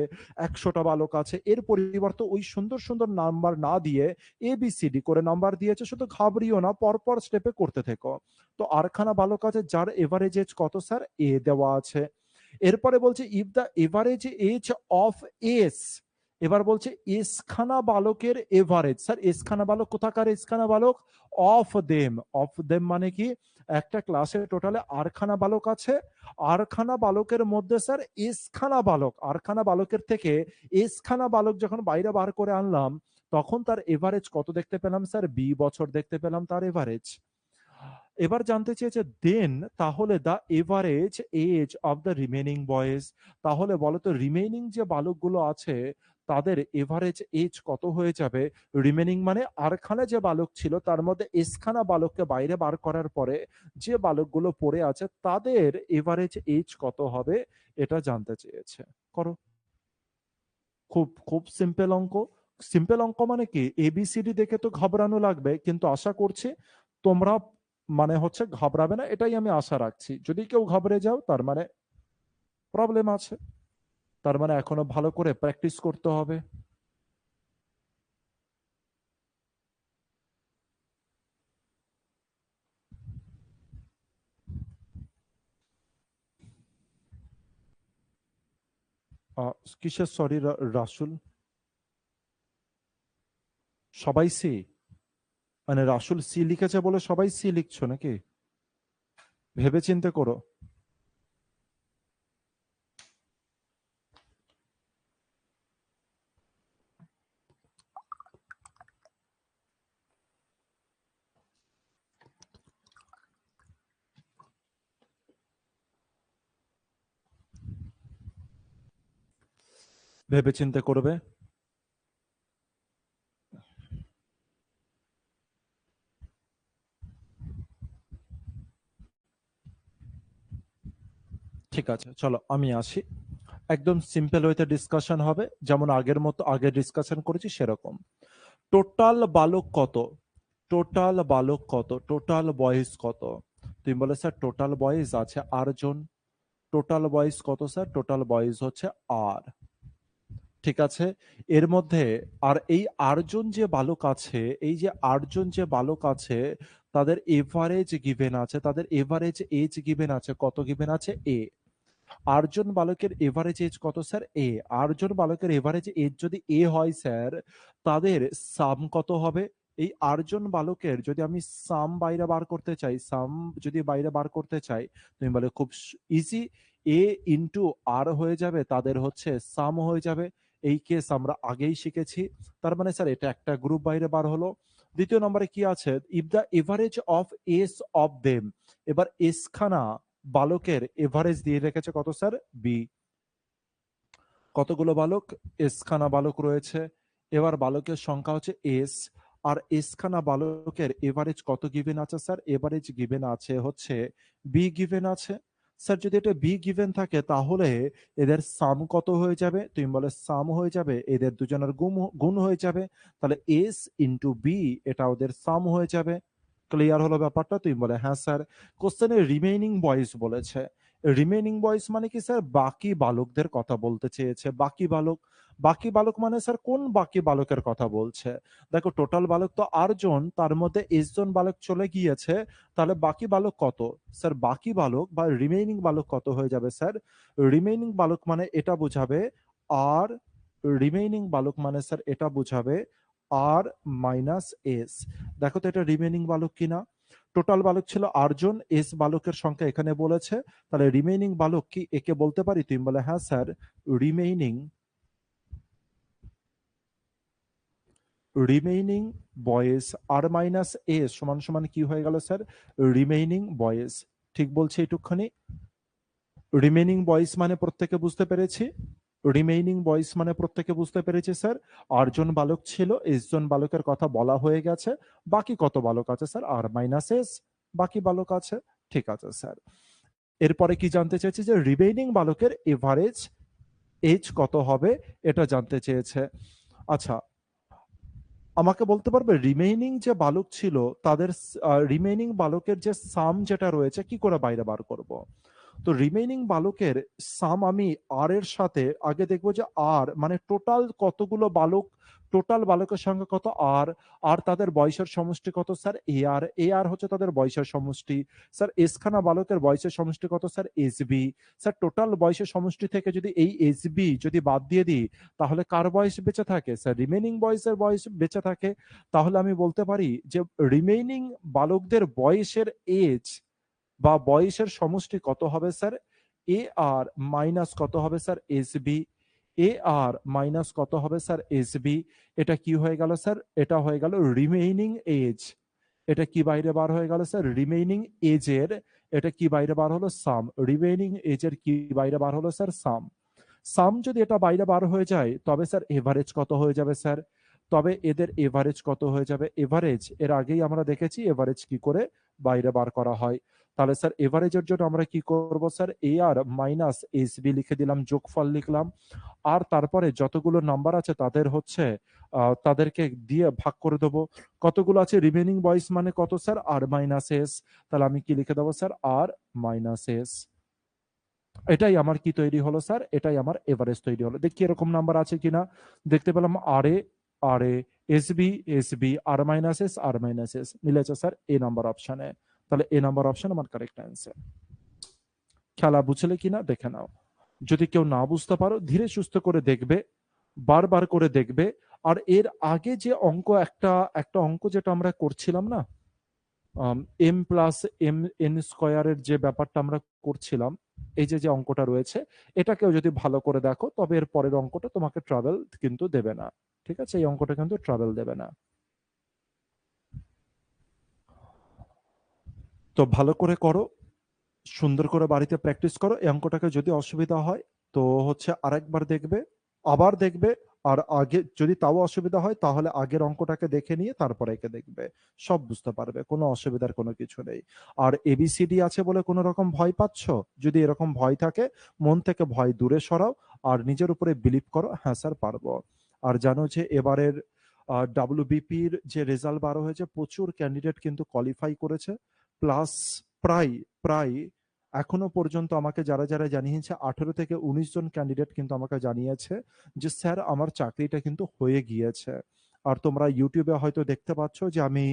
100টা বালক আছে, এর পরিবর্তে ওই সুন্দর সুন্দর নাম্বার না দিয়ে ABCD করে নাম্বার দিয়েছে। শুধু ঘাবড়িও না, পরপর স্টেপে করতে থেকো। তো আরখানা বালক আছে যার এভারেজ এজ কত স্যার? A দেওয়া আছে। এরপরে বলছে if the average age of S, এবার বলছে এস খানা বালকের এভারেজ। স্যার এস খানা বালক কোথাকার এস খানা বালক? Of them. অফ দেম মানে কি? একটা ক্লাসে টোটালে আরখানা বালক আছে, আরখানা বালকের মধ্যে স্যার এস খানা বালক, আরখানা বালকের থেকে এস খানা বালক যখন বাইরে বার করে আনলাম, তখন তার এভারেজ কত দেখতে পেলাম স্যার? বি বছর দেখতে পেলাম তার এভারেজ। এবার জানতে চেয়েছে দেন তাহলে the average age of the remaining boys, তাহলে বলতো রিমেনিং যে বালকগুলো আছে তাদের এভারেজ এজ কত হয়ে যাবে? রিমেনিং মানে আরখানা যে বালক ছিল তার মধ্যে এসখানা বালককে বাইরে বার করার পরে যে বালকগুলো পড়ে আছে তাদের এভারেজ এজ কত হবে, এটা জানতে চেয়েছে। করো। খুব খুব সিম্পল অঙ্ক। সিম্পল অঙ্ক মানে কি, এবিসিডি দেখে তো ঘাবড়ানো লাগবে, কিন্তু আশা করছি তোমরা মানে হচ্ছে ঘাবড়াবে না, এটাই আমি আশা রাখছি। যদি কেউ ঘাবড়ে যাও তার মানে প্রবলেম আছে, তার মানে এখনো ভালো করে প্র্যাকটিস করতে হবে। কিসের সরি? রাসুল? সবাই সি? মানে রাসুল সি লিখেছে বলে সবাই সি লিখছো নাকি? ভেবে চিন্তে করো। ভেবে চিন্তে করবে। ঠিক আছে, চলো আমি আসি। একদম সিম্পল ওয়েতে ডিসকাশন হবে, যেমন আগের মতো আগে ডিসকাশন করেছি সেরকম। টোটাল বালক কত? টোটাল বালক কত? টোটাল বয়েজ কত? তুমি বলে স্যার টোটাল বয়েজ আছে 8 জন। টোটাল বয়েজ কত স্যার? টোটাল বয়েজ হচ্ছে আর। ঠিক আছে। এর মধ্যে আর এই 8 জন যে বালক আছে, এই যে 8 জন যে বালক আছে তাদের এভারেজ গিভেন আছে, তাদের এভারেজ এজ গিভেন আছে। কত গিভেন আছে? এ। 8 জন বালকের এভারেজ এজ কত স্যার? এ। 8 জন বালকের এভারেজ এজ যদি এ হয় স্যার, তাদের সাম কত হবে? এই 8 জন বালকের যদি আমি সাম বাইরে বার করতে চাই, সাম যদি বাইরে বার করতে চাই, তুমি বলে খুব ইজি, এ ইন্টু আর হয়ে যাবে, তাদের হচ্ছে সাম হয়ে যাবে। এই কেস আমরা আগেই শিখেছি। তার মানে স্যার এটা একটা গ্রুপ বাইরে বার হলো। দ্বিতীয় নম্বরে কি আছে? If the average of S of them, এবার এস খানা বালকের এভারেজ দিয়ে রেখেছে কত স্যার? বি। কতগুলো বালক? এস খানা বালক রয়েছে। এবার বালকের সংখ্যা হচ্ছে এস, আর এস খানা বালকের এভারেজ কত গিভেন আছে স্যার? এভারেজ গিভেন আছে হচ্ছে বি গিভেন আছে। স্যার যদি এটা বি গিভেন থাকে তাহলে এদের সাম কত হয়ে যাবে? তুমি বলে সাম হয়ে যাবে, এদের দুজনের গুণ হয়ে যাবে, তাহলে এস ইন্টু বি, এটা ওদের সাম হয়ে যাবে। ক্লিয়ার হলো ব্যাপারটা? তুমি বলে হ্যাঁ স্যার। কোশ্চেনে রিমেইনিং বয়েজ বলেছে। রিমেইনিং বয়েজ মানে কি স্যার? বাকি বালকদের কথা বলতে চেয়েছে। বাকি বালক, বাকি বালক মানে স্যার কোন বাকি বালকের কথা বলছে? দেখো টোটাল বালক তো 8 জন, তার মধ্যে এস জন বালক চলে গিয়েছে, তাহলে বাকি বালক কত? স্যার বাকি বালক বা রিমেইনিং বালক কত হয়ে যাবে স্যার? রিমেইনিং বালক মানে এটা বোঝাবে আর, রিমেইনিং বালক মানে স্যার এটা বোঝাবে আর মাইনাস এস। দেখো তো এটা রিমেইনিং বালক কিনা। টোটাল বালক ছিল 8 জন, এস বালকের সংখ্যা এখানে বলেছে, তাহলে রিমেইনিং বালক কি একে বলতে পারি? তুমি বলে হ্যাঁ স্যার। রিমেইনিং, রিমেইনিং বয়েজ আর মাইনাস এস সমান সমান কি হয়ে গেল স্যার? Remaining boys. ঠিক বলছি এটুকখানি? রিমেইনিং বয়েজ মানে প্রত্যেকে বুঝতে পেরেছি? রিমেইনিং বয়েজ মানে প্রত্যেকে বুঝতে পেরেছে স্যার? 8 জন বালক ছিল, এস জন বালকের কথা বলা হয়ে গেছে। বাকি কত বালক আছে স্যার? আর মাইনাস এস বাকি বালক আছে। ঠিক আছে স্যার। এরপরে কি জানতে চেয়েছে? যে রিমেইনিং বালকের এভারেজ এজ কত হবে, এটা জানতে চেয়েছে। আচ্ছা, আমাকে বলতে পারবে রিমেইনিং যে বালক ছিল তাদের রিমেইনিং বালকের যে সাম যেটা রয়েছে কি করে বাইরে বার করব? তো রিমেইনিং বালকের সাম আমি আর এর সাথে আগে দেখবো যে আর মানে টোটাল কতগুলো বালক, টোটাল বালকের সংখ্যা কত আর, আর তাদের বয়সের সমষ্টি কত স্যার এ আর হচ্ছে তাদের বয়সের সমষ্টি। স্যার এস খানা বালকের বয়সের সমষ্টি কত sir S B. Sir total বয়সের সমষ্টি থেকে যদি এই এস বি যদি বাদ দিয়ে দিই তাহলে কার বয়স বেঁচে থাকে স্যার রিমেইনিং বয়সের বয়স বেঁচে থাকে। তাহলে আমি বলতে পারি যে রিমেইনিং বালকদের বয়সের এজ বা বয়সের সমষ্টি কত হবে স্যার এ আর মাইনাস কত হবে স্যার এস বি। এ আর মাইনাস কত হবে স্যার এস বি। এটা কি হয়ে গেল স্যার, এটা হয়ে গেল রিমেইনিং এজ। এটা কি বাইরে বার হয়ে গেল স্যার রিমেইনিং এজের, এটা কি বাইরে বার হলো সাম। রিমেইনিং এজের কি বাইরে বার হলো স্যার সাম। সাম যদি এটা বাইরে বার হয়ে যায় তবে স্যার এভারেজ কত হয়ে যাবে স্যার, তবে এদের এভারেজ কত হয়ে যাবে, এভারেজ এর আগেই আমরা দেখেছি এভারেজ কি করে বাইরে বার করা হয়। তাহলে স্যার এভারেজের জন্য আমরা কি করব স্যার এ আর মাইনাস এস বি লিখে দিলাম, যোগফল লিখলাম। আর তারপরে যতগুলো নাম্বার আছে তাদের হচ্ছে তাদেরকে দিয়ে ভাগ করে দেবো। কতগুলো আছে রিমেনিং বয়স মানে কত স্যার আর মাইনাস এস। তাহলে আমি কি লিখে দেবো স্যার আর মাইনাস এস। এটাই আমার কি তৈরি হলো স্যার, এটাই আমার এভারেজ তৈরি হলো। দেখি এরকম নাম্বার আছে কিনা। দেখতে পেলাম আর A S B R minus S R minus S মিলেছে স্যার এ নাম্বার অপশনে। তাহলে এ নাম্বার অপশন আমার কারেক্ট অ্যান্সার। খেলা বুঝলে কিনা দেখে নাও। যদি কেউ না বুঝতে পারো ধীরে সুস্থ করে দেখবে, বারবার করে দেখবে। আর এর আগে যে অঙ্ক একটা একটা অঙ্ক যেটা আমরা করছিলাম না, এম প্লাস এম এন স্কোয়ারের যে ব্যাপারটা আমরা করছিলাম, এই যে যে অঙ্কটা রয়েছে এটাকেও যদি ভালো করে দেখো তবে এর পরের অঙ্কটা তোমাকে ট্রাভেল কিন্তু দেবে না। ঠিক আছে, এই অঙ্কটা কিন্তু ট্রাভেল দেবে না। তো ভালো করে করো, সুন্দর করে বাড়িতে প্র্যাকটিস করো। এই অঙ্কটাকে যদি অসুবিধা হয় তো হচ্ছে আরেকবার দেখবে, আবার দেখবে। আর আগে যদি তাও অসুবিধা হয় তাহলে আগের অঙ্কটাকে দেখে নিয়ে তারপরে একে দেখবে, সব বুঝতে পারবে, কোনো অসুবিধার কোনো কিছু নেই। আর এবিসিডি আছে বলে কোনো রকম ভয় পাচ্ছ, যদি এরকম ভয় থাকে মন থেকে ভয় দূরে সরাও আর নিজের উপরে বিলিভ করো, হ্যাঁ স্যার পারবো। আর জানো যে এবারের ডাব্লিউবিপির যে রেজাল্ট বার হয়েছে প্রচুর ক্যান্ডিডেট কিন্তু কোয়ালিফাই করেছে। প্লাস প্রায় প্রায় এখনো পর্যন্ত আমাকে যারা যারা জানিয়েছে 18 থেকে 19 জন ক্যান্ডিডেট কিন্তু আমাকে জানিয়েছে যে স্যার আমার চাকরিটা কিন্তু হয়ে গিয়েছে। আর তোমরা ইউটিউবে হয়তো দেখতে পাচ্ছ যে আমি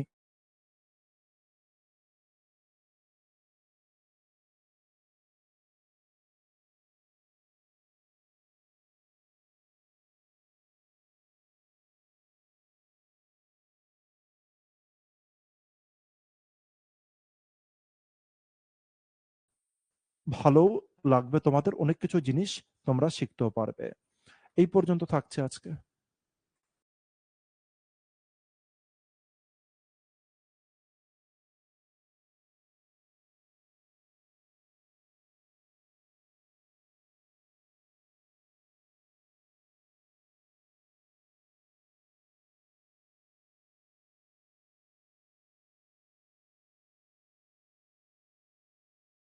ভালো লাগবে, তোমাদের অনেক কিছু জিনিস তোমরা শিখতেও পারবে। এই পর্যন্ত থাকছে আজকে।